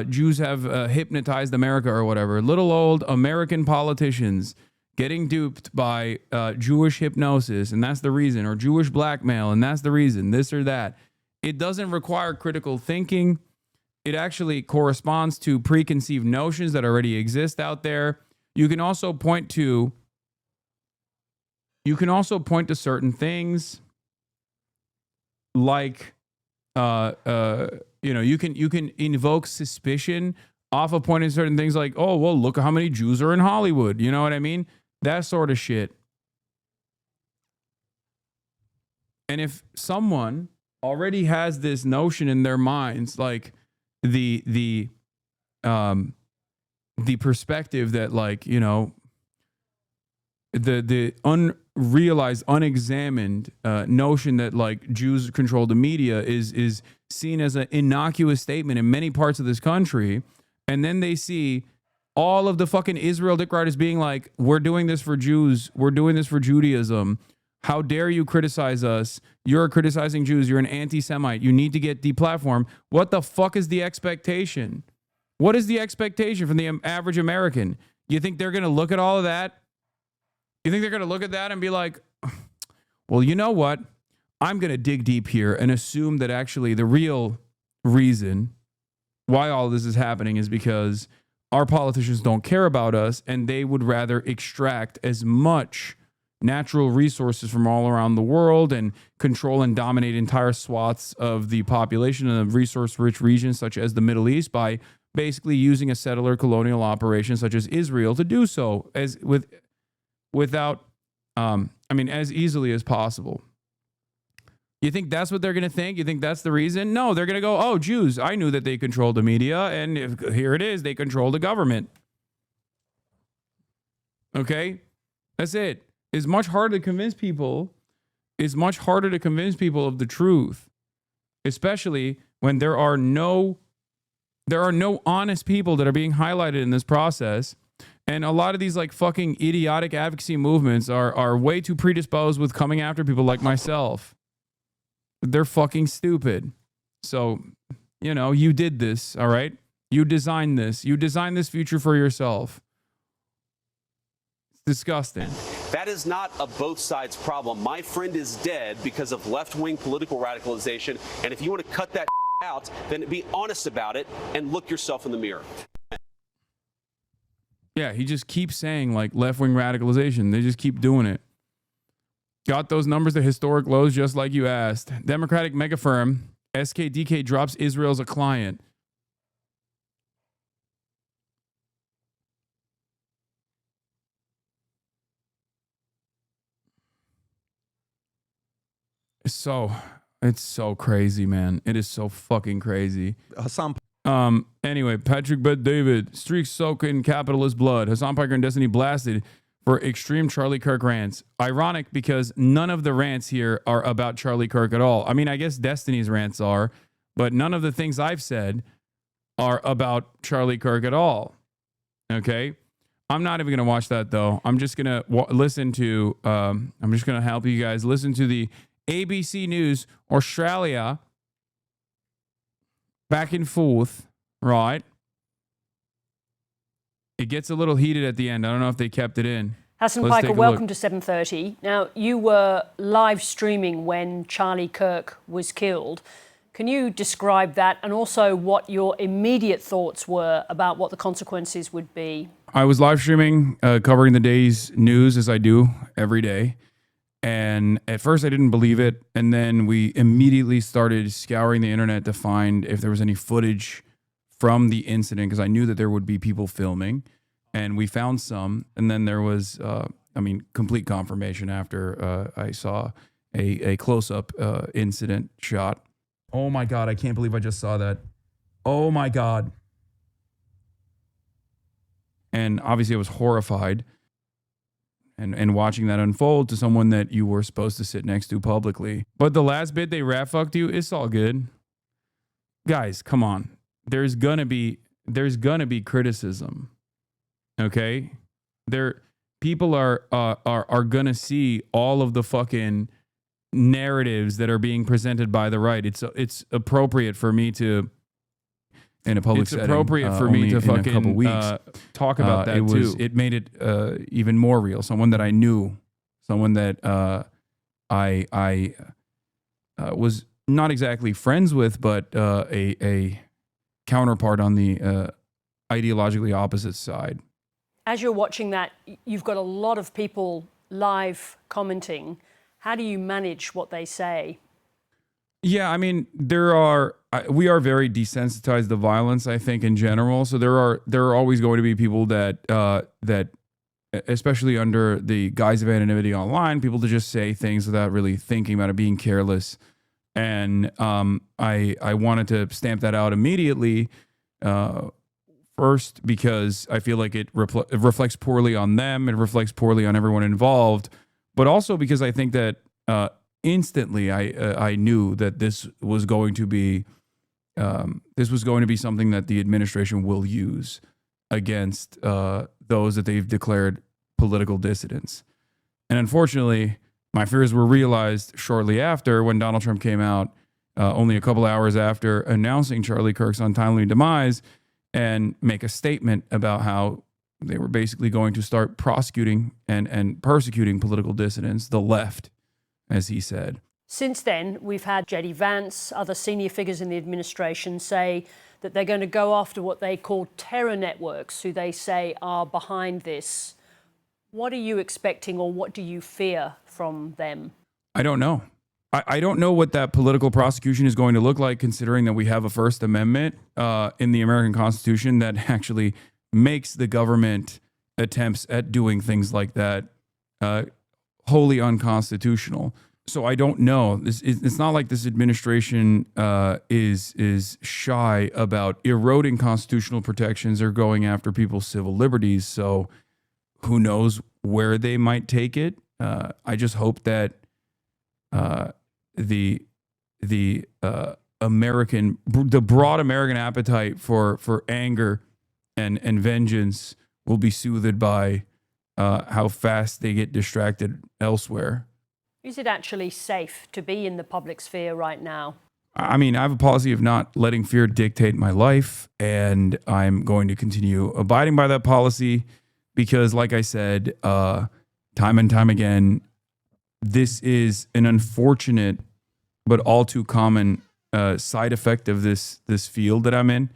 [SPEAKER 1] Jews have hypnotized America or whatever. Little old American politicians getting duped by Jewish hypnosis, and that's the reason, or Jewish blackmail, and that's the reason, this or that. It doesn't require critical thinking. It actually corresponds to preconceived notions that already exist out there. You can also point to certain things like you can invoke suspicion off of pointing certain things like, oh, well, look at how many Jews are in Hollywood. You know what I mean? That sort of shit. And if someone already has this notion in their minds, like the perspective that, like, you know, the unrealized, unexamined notion that like Jews control the media is seen as an innocuous statement in many parts of this country, and then they see all of the fucking Israel dick riders being like, we're doing this for Jews, we're doing this for Judaism. How dare you criticize us? You're criticizing Jews. You're an anti-Semite. You need to get deplatformed. What the fuck is the expectation? What is the expectation from the average American? You think they're going to look at all of that? You think they're going to look at that and be like, well, you know what? I'm going to dig deep here and assume that actually the real reason why all this is happening is because our politicians don't care about us, and they would rather extract as much natural resources from all around the world and control and dominate entire swaths of the population in a resource-rich regions such as the Middle East by basically using a settler colonial operation such as Israel to do so as as easily as possible. You think that's what they're going to think? You think that's the reason? No, they're going to go, oh, Jews, I knew that they controlled the media, and here it is, they control the government. Okay? That's it. It's much harder to convince people. It's much harder to convince people of the truth, especially when there are no honest people that are being highlighted in this process. And a lot of these like fucking idiotic advocacy movements are way too predisposed with coming after people like myself. They're fucking stupid. So, you know, you did this, all right? You designed this. You designed this future for yourself. It's disgusting.
[SPEAKER 12] That is not a both sides problem. My friend is dead because of left-wing political radicalization. And if you want to cut that out, then be honest about it and look yourself in the mirror.
[SPEAKER 1] Yeah, he just keeps saying like left-wing radicalization. They just keep doing it. Got those numbers to historic lows just like you asked. Democratic mega firm SKDK drops Israel as a client. It's so crazy, man. It is so fucking crazy. Anyway, Patrick Bet David, streaks soaking capitalist blood. Hassan Piker and Destiny blasted for extreme Charlie Kirk rants. Ironic because none of the rants here are about Charlie Kirk at all. I mean, I guess Destiny's rants are, but none of the things I've said are about Charlie Kirk at all. Okay? I'm not even going to watch that though. I'm just going to listen to, I'm just going to help you guys listen to the ABC News Australia back and forth, right? It gets a little heated at the end. I don't know if they kept it in.
[SPEAKER 13] Hassan Piker, welcome to 7:30. Now, you were live streaming when Charlie Kirk was killed. Can you describe that and also what your immediate thoughts were about what the consequences would be?
[SPEAKER 1] I was live streaming, covering the day's news as I do every day. And at first I didn't believe it. And then we immediately started scouring the internet to find if there was any footage from the incident, because I knew that there would be people filming, and we found some. And then there was, complete confirmation after I saw a close-up incident shot. Oh my God, I can't believe I just saw that. Oh my God. And obviously I was horrified. And watching that unfold to someone that you were supposed to sit next to publicly. But the last bit they rat fucked you, it's all good. Guys, come on. There's gonna be criticism. Okay, people are gonna see all of the fucking narratives that are being presented by the right. It's appropriate for me to, in a public setting, appropriate for me to fucking in a couple weeks talk about that too. It made it even more real. Someone that I knew, someone that I was not exactly friends with, but a counterpart on the ideologically opposite side.
[SPEAKER 13] As you're watching that, you've got a lot of people live commenting. How do you manage what they say?
[SPEAKER 1] Yeah, I mean, we are very desensitized to violence, I think, in general. So there are always going to be people that especially under the guise of anonymity online, people to just say things without really thinking about it, being careless. And I wanted to stamp that out immediately. First, because I feel like it reflects poorly on them, it reflects poorly on everyone involved, but also because I think that instantly I knew that this was going to be something that the administration will use against those that they've declared political dissidents. And unfortunately, my fears were realized shortly after, when Donald Trump came out only a couple hours after announcing Charlie Kirk's untimely demise, and make a statement about how they were basically going to start prosecuting and persecuting political dissidents, the left, as he said.
[SPEAKER 13] Since then, we've had J.D. Vance, other senior figures in the administration say that they're going to go after what they call terror networks, who they say are behind this. What are you expecting, or what do you fear from them?
[SPEAKER 1] I don't know. I don't know what that political prosecution is going to look like, considering that we have a First Amendment in the American Constitution that actually makes the government attempts at doing things like that wholly unconstitutional. So I don't know. It's not like this administration is shy about eroding constitutional protections or going after people's civil liberties. So who knows where they might take it? I just hope that the broad American appetite for anger and vengeance will be soothed by how fast they get distracted elsewhere.
[SPEAKER 13] Is it actually safe to be in the public sphere right now?
[SPEAKER 1] I mean, I have a policy of not letting fear dictate my life, and I'm going to continue abiding by that policy because, like I said, time and time again, this is an unfortunate but all too common side effect of this field that I'm in.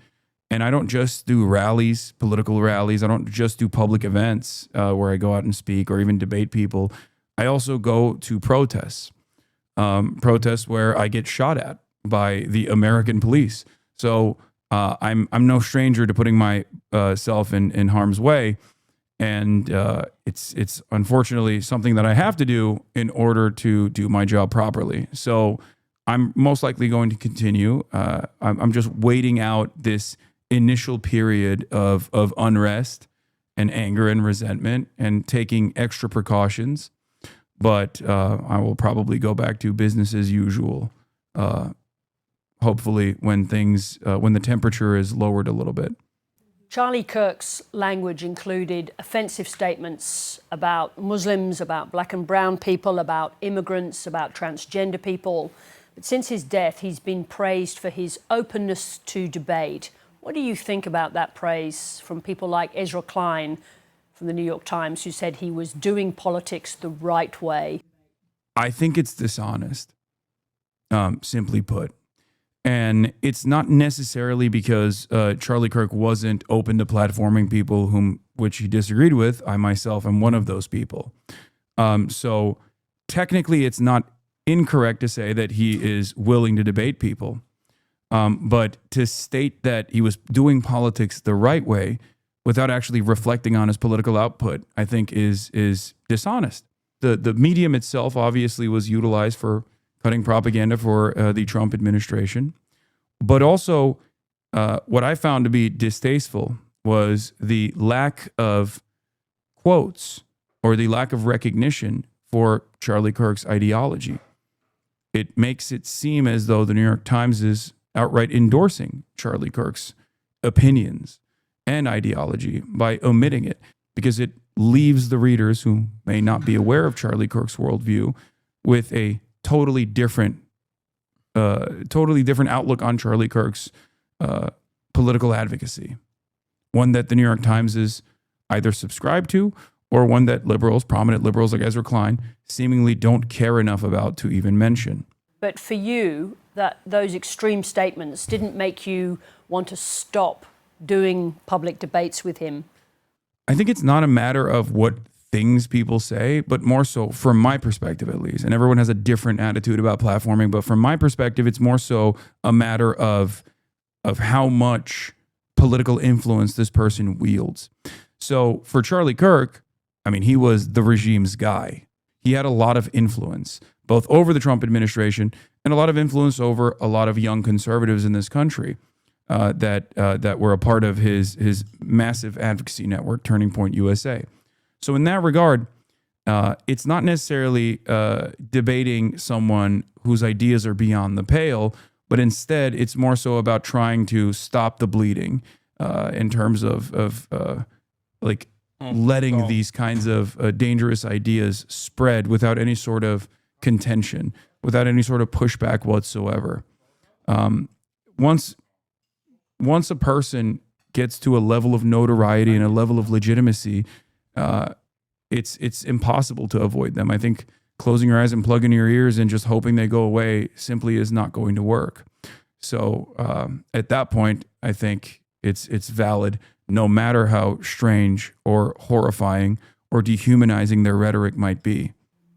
[SPEAKER 1] And I don't just do rallies, political rallies. I don't just do public events where I go out and speak or even debate people. I also go to protests where I get shot at by the American police. So I'm no stranger to putting myself in harm's way. And it's unfortunately something that I have to do in order to do my job properly. So I'm most likely going to continue. I'm just waiting out this initial period of unrest and anger and resentment and taking extra precautions. But I will probably go back to business as usual, hopefully when the temperature is lowered a little bit.
[SPEAKER 13] Charlie Kirk's language included offensive statements about Muslims, about black and brown people, about immigrants, about transgender people. But since his death, he's been praised for his openness to debate. What do you think about that praise from people like Ezra Klein from the New York Times, who said he was doing politics the right way?
[SPEAKER 1] I think it's dishonest, simply put. And it's not necessarily because Charlie Kirk wasn't open to platforming people which he disagreed with. I myself am one of those people. So technically, it's not incorrect to say that he is willing to debate people. But to state that he was doing politics the right way without actually reflecting on his political output, I think is dishonest. The medium itself obviously was utilized for cutting propaganda for the Trump administration. But also, what I found to be distasteful was the lack of quotes or the lack of recognition for Charlie Kirk's ideology. It makes it seem as though the New York Times is outright endorsing Charlie Kirk's opinions. and ideology by omitting it, because it leaves the readers who may not be aware of Charlie Kirk's worldview with a totally different outlook on Charlie Kirk's political advocacy. One that the New York Times is either subscribed to, or one that liberals, prominent liberals like Ezra Klein, seemingly don't care enough about to even mention.
[SPEAKER 13] But for you, those extreme statements didn't make you want to stop doing public debates with him?
[SPEAKER 1] I think it's not a matter of what things people say, but more so from my perspective, at least. And everyone has a different attitude about platforming, but from my perspective, it's more so a matter of how much political influence this person wields. So for Charlie Kirk, I mean, he was the regime's guy. He had a lot of influence, both over the Trump administration and a lot of influence over a lot of young conservatives in this country that were a part of his massive advocacy network, Turning Point USA. So in that regard, it's not necessarily debating someone whose ideas are beyond the pale, but instead it's more so about trying to stop the bleeding in terms of letting these kinds of dangerous ideas spread without any sort of contention, without any sort of pushback whatsoever. Once a person gets to a level of notoriety and a level of legitimacy, it's impossible to avoid them. I think closing your eyes and plugging your ears and just hoping they go away simply is not going to work. So at that point, I think it's valid, no matter how strange or horrifying or dehumanizing their rhetoric might be.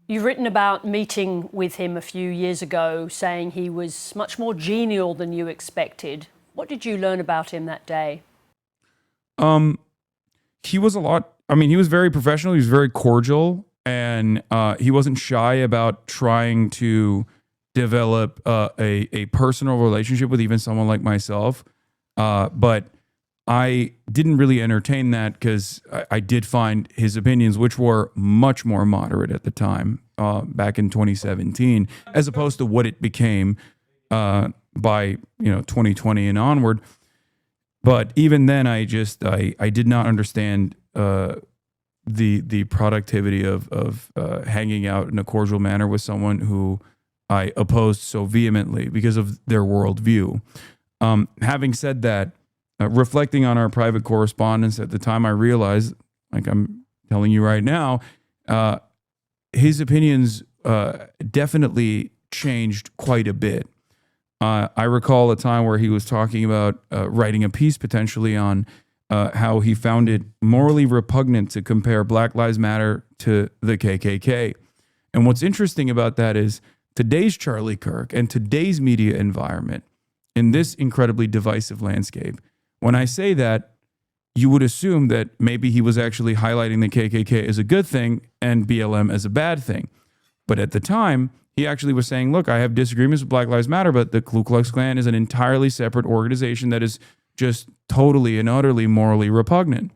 [SPEAKER 13] You've written about meeting with him a few years ago, saying he was much more genial than you expected. What did you learn about him that day?
[SPEAKER 1] He was he was very professional. He was very cordial, and he wasn't shy about trying to develop a personal relationship with even someone like myself. But I didn't really entertain that because I did find his opinions, which were much more moderate at the time, back in 2017, as opposed to what it became by 2020 and onward. But even then, I did not understand the productivity of hanging out in a cordial manner with someone who I opposed so vehemently because of their worldview. Having said that, reflecting on our private correspondence at the time, I realized, like I'm telling you right now, his opinions definitely changed quite a bit. I recall a time where he was talking about writing a piece potentially on how he found it morally repugnant to compare Black Lives Matter to the KKK. And what's interesting about that is today's Charlie Kirk and today's media environment in this incredibly divisive landscape. When I say that, you would assume that maybe he was actually highlighting the KKK as a good thing and BLM as a bad thing. But at the time, he actually was saying, look, I have disagreements with Black Lives Matter, but the Ku Klux Klan is an entirely separate organization that is just totally and utterly morally repugnant.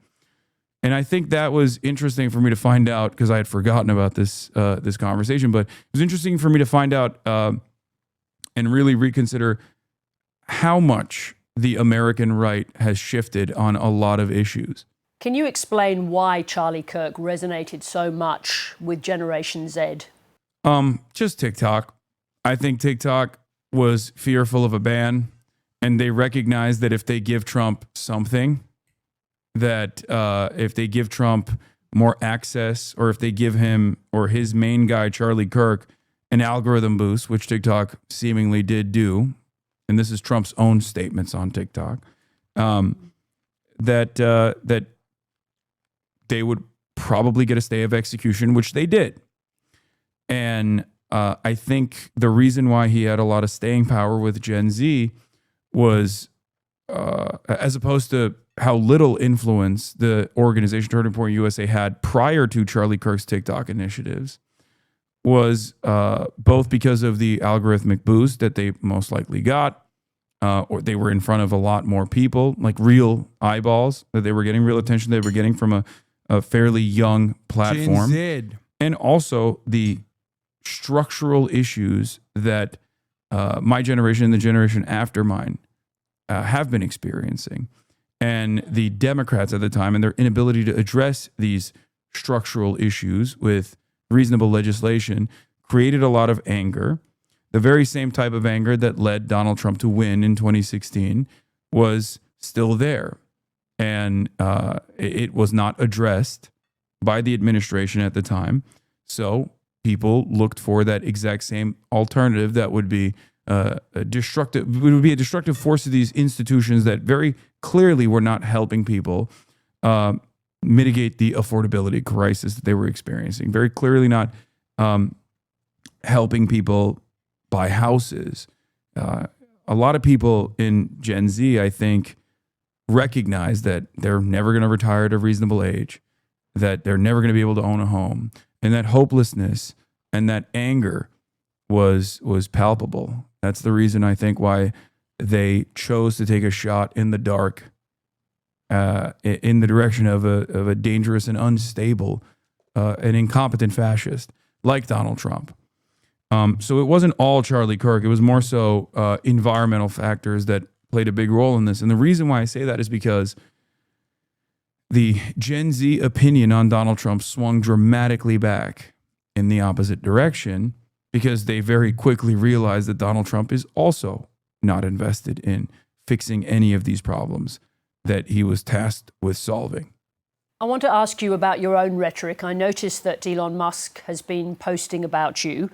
[SPEAKER 1] And I think that was interesting for me to find out, because I had forgotten about this conversation, but it was interesting for me to find out and really reconsider how much the American right has shifted on a lot of issues.
[SPEAKER 13] Can you explain why Charlie Kirk resonated so much with Generation Z?
[SPEAKER 1] Just TikTok. I think TikTok was fearful of a ban, and they recognized that if they give Trump something, that if they give Trump more access, or if they give him or his main guy, Charlie Kirk, an algorithm boost, which TikTok seemingly did do, and this is Trump's own statements on TikTok, that they would probably get a stay of execution, which they did. And I think the reason why he had a lot of staying power with Gen Z was, as opposed to how little influence the organization Turning Point USA had prior to Charlie Kirk's TikTok initiatives, was both because of the algorithmic boost that they most likely got, or they were in front of a lot more people, like real eyeballs that they were getting, real attention they were getting from a fairly young platform.
[SPEAKER 14] Gen Z.
[SPEAKER 1] And also the structural issues that my generation and the generation after mine have been experiencing. and the Democrats at the time and their inability to address these structural issues with reasonable legislation created a lot of anger. The very same type of anger that led Donald Trump to win in 2016 was still there. And it was not addressed by the administration at the time. So people looked for that exact same alternative that would be destructive. It would be a destructive force to these institutions that very clearly were not helping people mitigate the affordability crisis that they were experiencing. Very clearly not helping people buy houses. A lot of people in Gen Z, I think, recognize that they're never going to retire at a reasonable age, that they're never going to be able to own a home, and that hopelessness and that anger was palpable. That's the reason, I think, why they chose to take a shot in the dark in the direction of a dangerous and unstable and incompetent fascist like Donald Trump. So it wasn't all Charlie Kirk. It was more so environmental factors that played a big role in this. And the reason why I say that is because the Gen Z opinion on Donald Trump swung dramatically back in the opposite direction because they very quickly realized that Donald Trump is also not invested in fixing any of these problems that he was tasked with solving.
[SPEAKER 13] I want to ask you about your own rhetoric. I noticed that Elon Musk has been posting about you.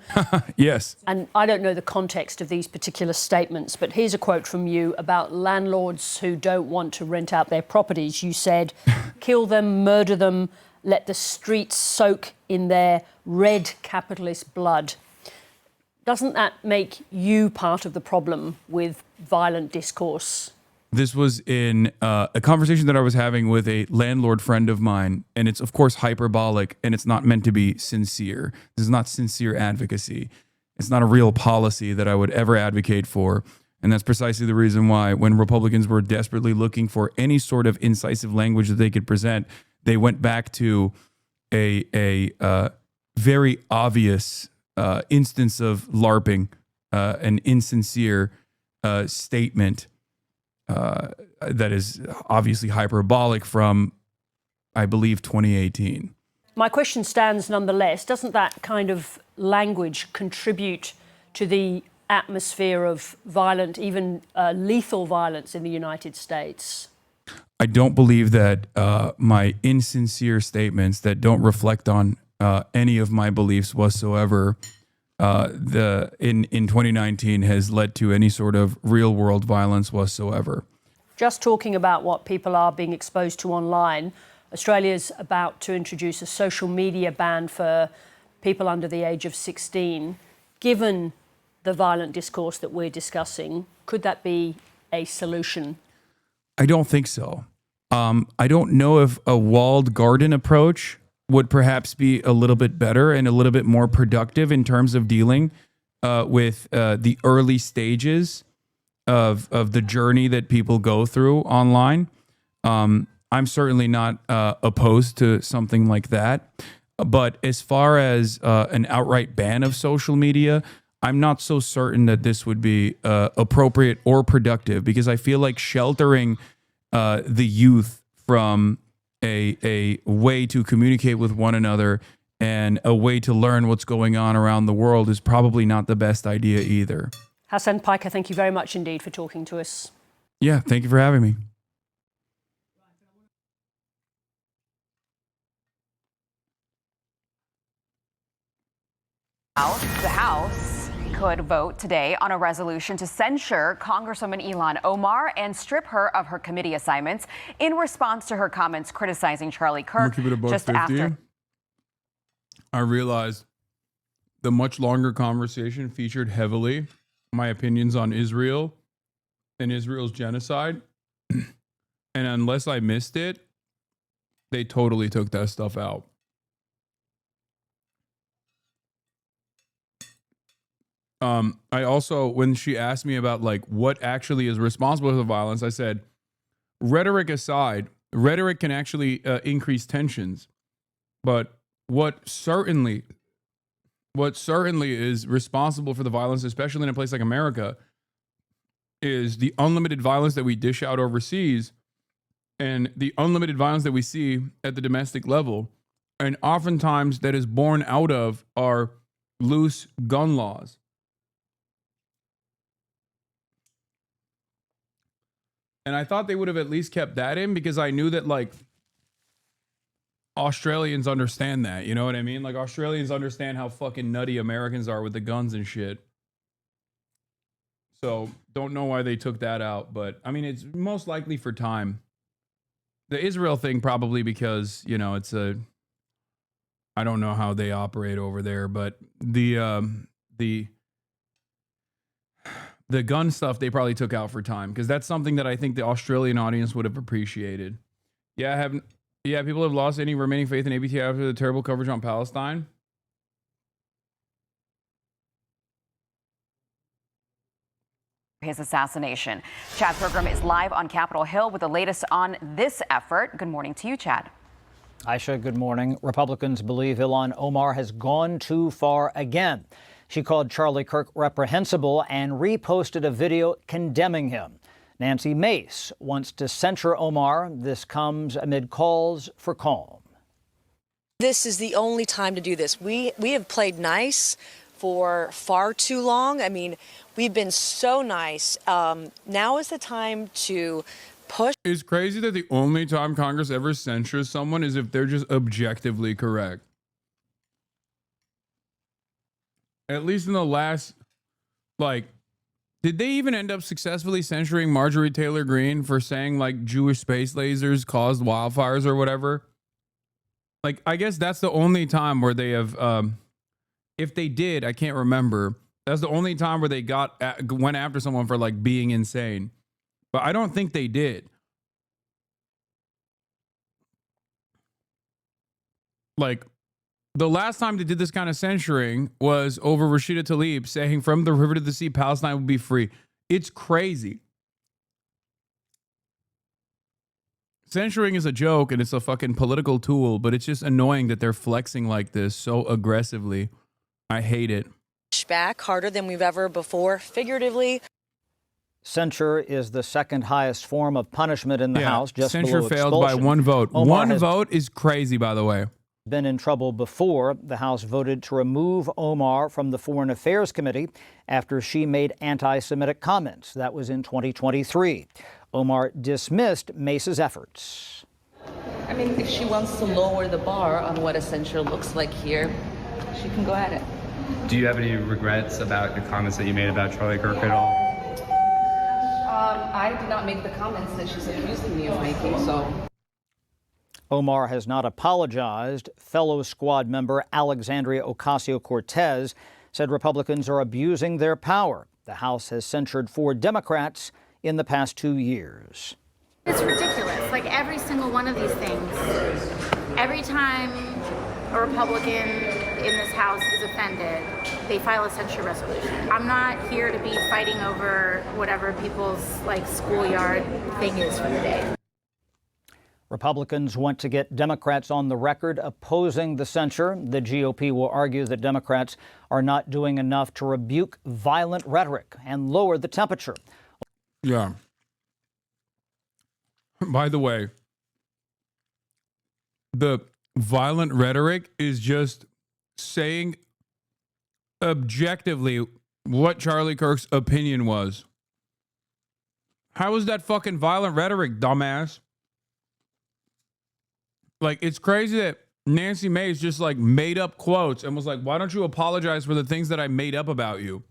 [SPEAKER 1] Yes.
[SPEAKER 13] And I don't know the context of these particular statements, but here's a quote from you about landlords who don't want to rent out their properties. You said, kill them, murder them, let the streets soak in their red capitalist blood. Doesn't that make you part of the problem with violent discourse?
[SPEAKER 1] This was in a conversation that I was having with a landlord friend of mine, and it's, of course, hyperbolic, and it's not meant to be sincere. This is not sincere advocacy. It's not a real policy that I would ever advocate for, and that's precisely the reason why when Republicans were desperately looking for any sort of incisive language that they could present, they went back to a very obvious instance of LARPing, an insincere statement that is obviously hyperbolic from, I believe, 2018.
[SPEAKER 13] My question stands nonetheless. Doesn't that kind of language contribute to the atmosphere of violent, even lethal violence in the United States?
[SPEAKER 1] I don't believe that my insincere statements that don't reflect on any of my beliefs whatsoever in 2019 has led to any sort of real world violence whatsoever.
[SPEAKER 13] Just talking about what people are being exposed to online, Australia's about to introduce a social media ban for people under the age of 16. Given the violent discourse that we're discussing, could that be a solution?
[SPEAKER 1] I don't think so. I don't know if a walled garden approach would perhaps be a little bit better and a little bit more productive in terms of dealing with the early stages of the journey that people go through online. I'm certainly not opposed to something like that. But as far as an outright ban of social media, I'm not so certain that this would be appropriate or productive, because I feel like sheltering the youth from a way to communicate with one another and a way to learn what's going on around the world is probably not the best idea either.
[SPEAKER 13] Hassan Piker, thank you very much indeed for talking to us.
[SPEAKER 1] Yeah, thank you for having me.
[SPEAKER 14] The House could vote today on a resolution to censure Congresswoman Ilhan Omar and strip her of her committee assignments in response to her comments criticizing Charlie Kirk just after.
[SPEAKER 1] I realized the much longer conversation featured heavily my opinions on Israel and Israel's genocide. And unless I missed it, they totally took that stuff out. I also, when she asked me about like what actually is responsible for the violence, I said, rhetoric aside, rhetoric can actually increase tensions. But what certainly is responsible for the violence, especially in a place like America, is the unlimited violence that we dish out overseas and the unlimited violence that we see at the domestic level, and oftentimes that is born out of our loose gun laws. And I thought they would have at least kept that in, because I knew that, like, Australians understand that. You know what I mean? Like, Australians understand how fucking nutty Americans are with the guns and shit. So don't know why they took that out. But I mean, it's most likely for time. The Israel thing probably because, you know, I don't know how they operate over there, but the gun stuff they probably took out for time, because that's something that I think the Australian audience would have appreciated. Yeah, people have lost any remaining faith in ABT after the terrible coverage on Palestine.
[SPEAKER 14] His assassination. Chad Pergram is live on Capitol Hill with the latest on this effort. Good morning to you, Chad.
[SPEAKER 15] Aisha, good morning. Republicans believe Ilhan Omar has gone too far again. She called Charlie Kirk reprehensible and reposted a video condemning him. Nancy Mace wants to censure Omar. This comes amid calls for calm.
[SPEAKER 16] This is the only time to do this. We have played nice for far too long. I mean, we've been so nice. Now is the time to push.
[SPEAKER 1] It's crazy that the only time Congress ever censures someone is if they're just objectively correct. At least in the last, like, did they even end up successfully censuring Marjorie Taylor Greene for saying, like, Jewish space lasers caused wildfires or whatever? Like, I guess that's the only time where they have, if they did, I can't remember. That's the only time where they went after someone for, like, being insane. But I don't think they did. Like, the last time they did this kind of censoring was over Rashida Tlaib saying from the river to the sea, Palestine would be free. It's crazy. Censoring is a joke and it's a fucking political tool, but it's just annoying that they're flexing like this so aggressively. I hate it.
[SPEAKER 16] Back harder than we've ever before, figuratively.
[SPEAKER 15] Censure is the second highest form of punishment in the House. Just
[SPEAKER 1] censure
[SPEAKER 15] below
[SPEAKER 1] failed
[SPEAKER 15] expulsion.
[SPEAKER 1] by one vote.
[SPEAKER 15] Omar
[SPEAKER 1] One vote is crazy, by the way.
[SPEAKER 15] Been in trouble before. The House voted to remove Omar from the Foreign Affairs Committee after she made anti-Semitic comments. That was in 2023. Omar dismissed Mace's efforts.
[SPEAKER 17] I mean, if she wants to lower the bar on what a censure looks like here, she can go at it.
[SPEAKER 18] Do you have any regrets about the comments that you made about Charlie Kirk at all?
[SPEAKER 17] I did not make the comments that she's accusing me of making, so.
[SPEAKER 15] Omar has not apologized. Fellow squad member Alexandria Ocasio-Cortez said Republicans are abusing their power. The House has censured 4 Democrats in the past 2 years.
[SPEAKER 19] It's ridiculous. Like every single one of these things, every time a Republican in this House is offended, they file a censure resolution. I'm not here to be fighting over whatever people's like schoolyard thing is for the day.
[SPEAKER 15] Republicans want to get Democrats on the record opposing the censure. The GOP will argue that Democrats are not doing enough to rebuke violent rhetoric and lower the temperature.
[SPEAKER 1] Yeah. By the way, the violent rhetoric is just saying objectively what Charlie Kirk's opinion was. How is that fucking violent rhetoric, dumbass? Like, it's crazy that Nancy Mace just, like, made up quotes and was like, why don't you apologize for the things that I made up about you?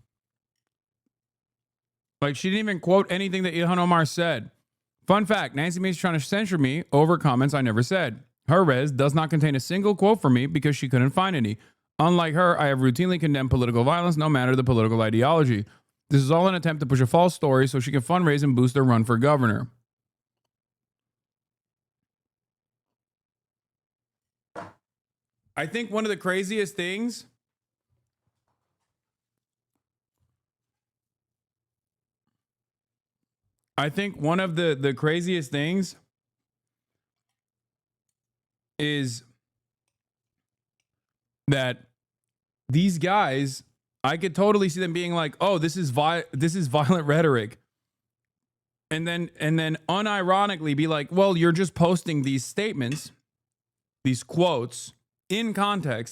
[SPEAKER 1] Like, she didn't even quote anything that Ilhan Omar said. Fun fact, Nancy Mace is trying to censure me over comments I never said. Her res does not contain a single quote from me because she couldn't find any. Unlike her, I have routinely condemned political violence, no matter the political ideology. This is all an attempt to push a false story so she can fundraise and boost her run for governor. I think one of the craziest things is that these guys, I could totally see them being like, oh, this is violent rhetoric. and then unironically be like, well, you're just posting these statements, these quotes in context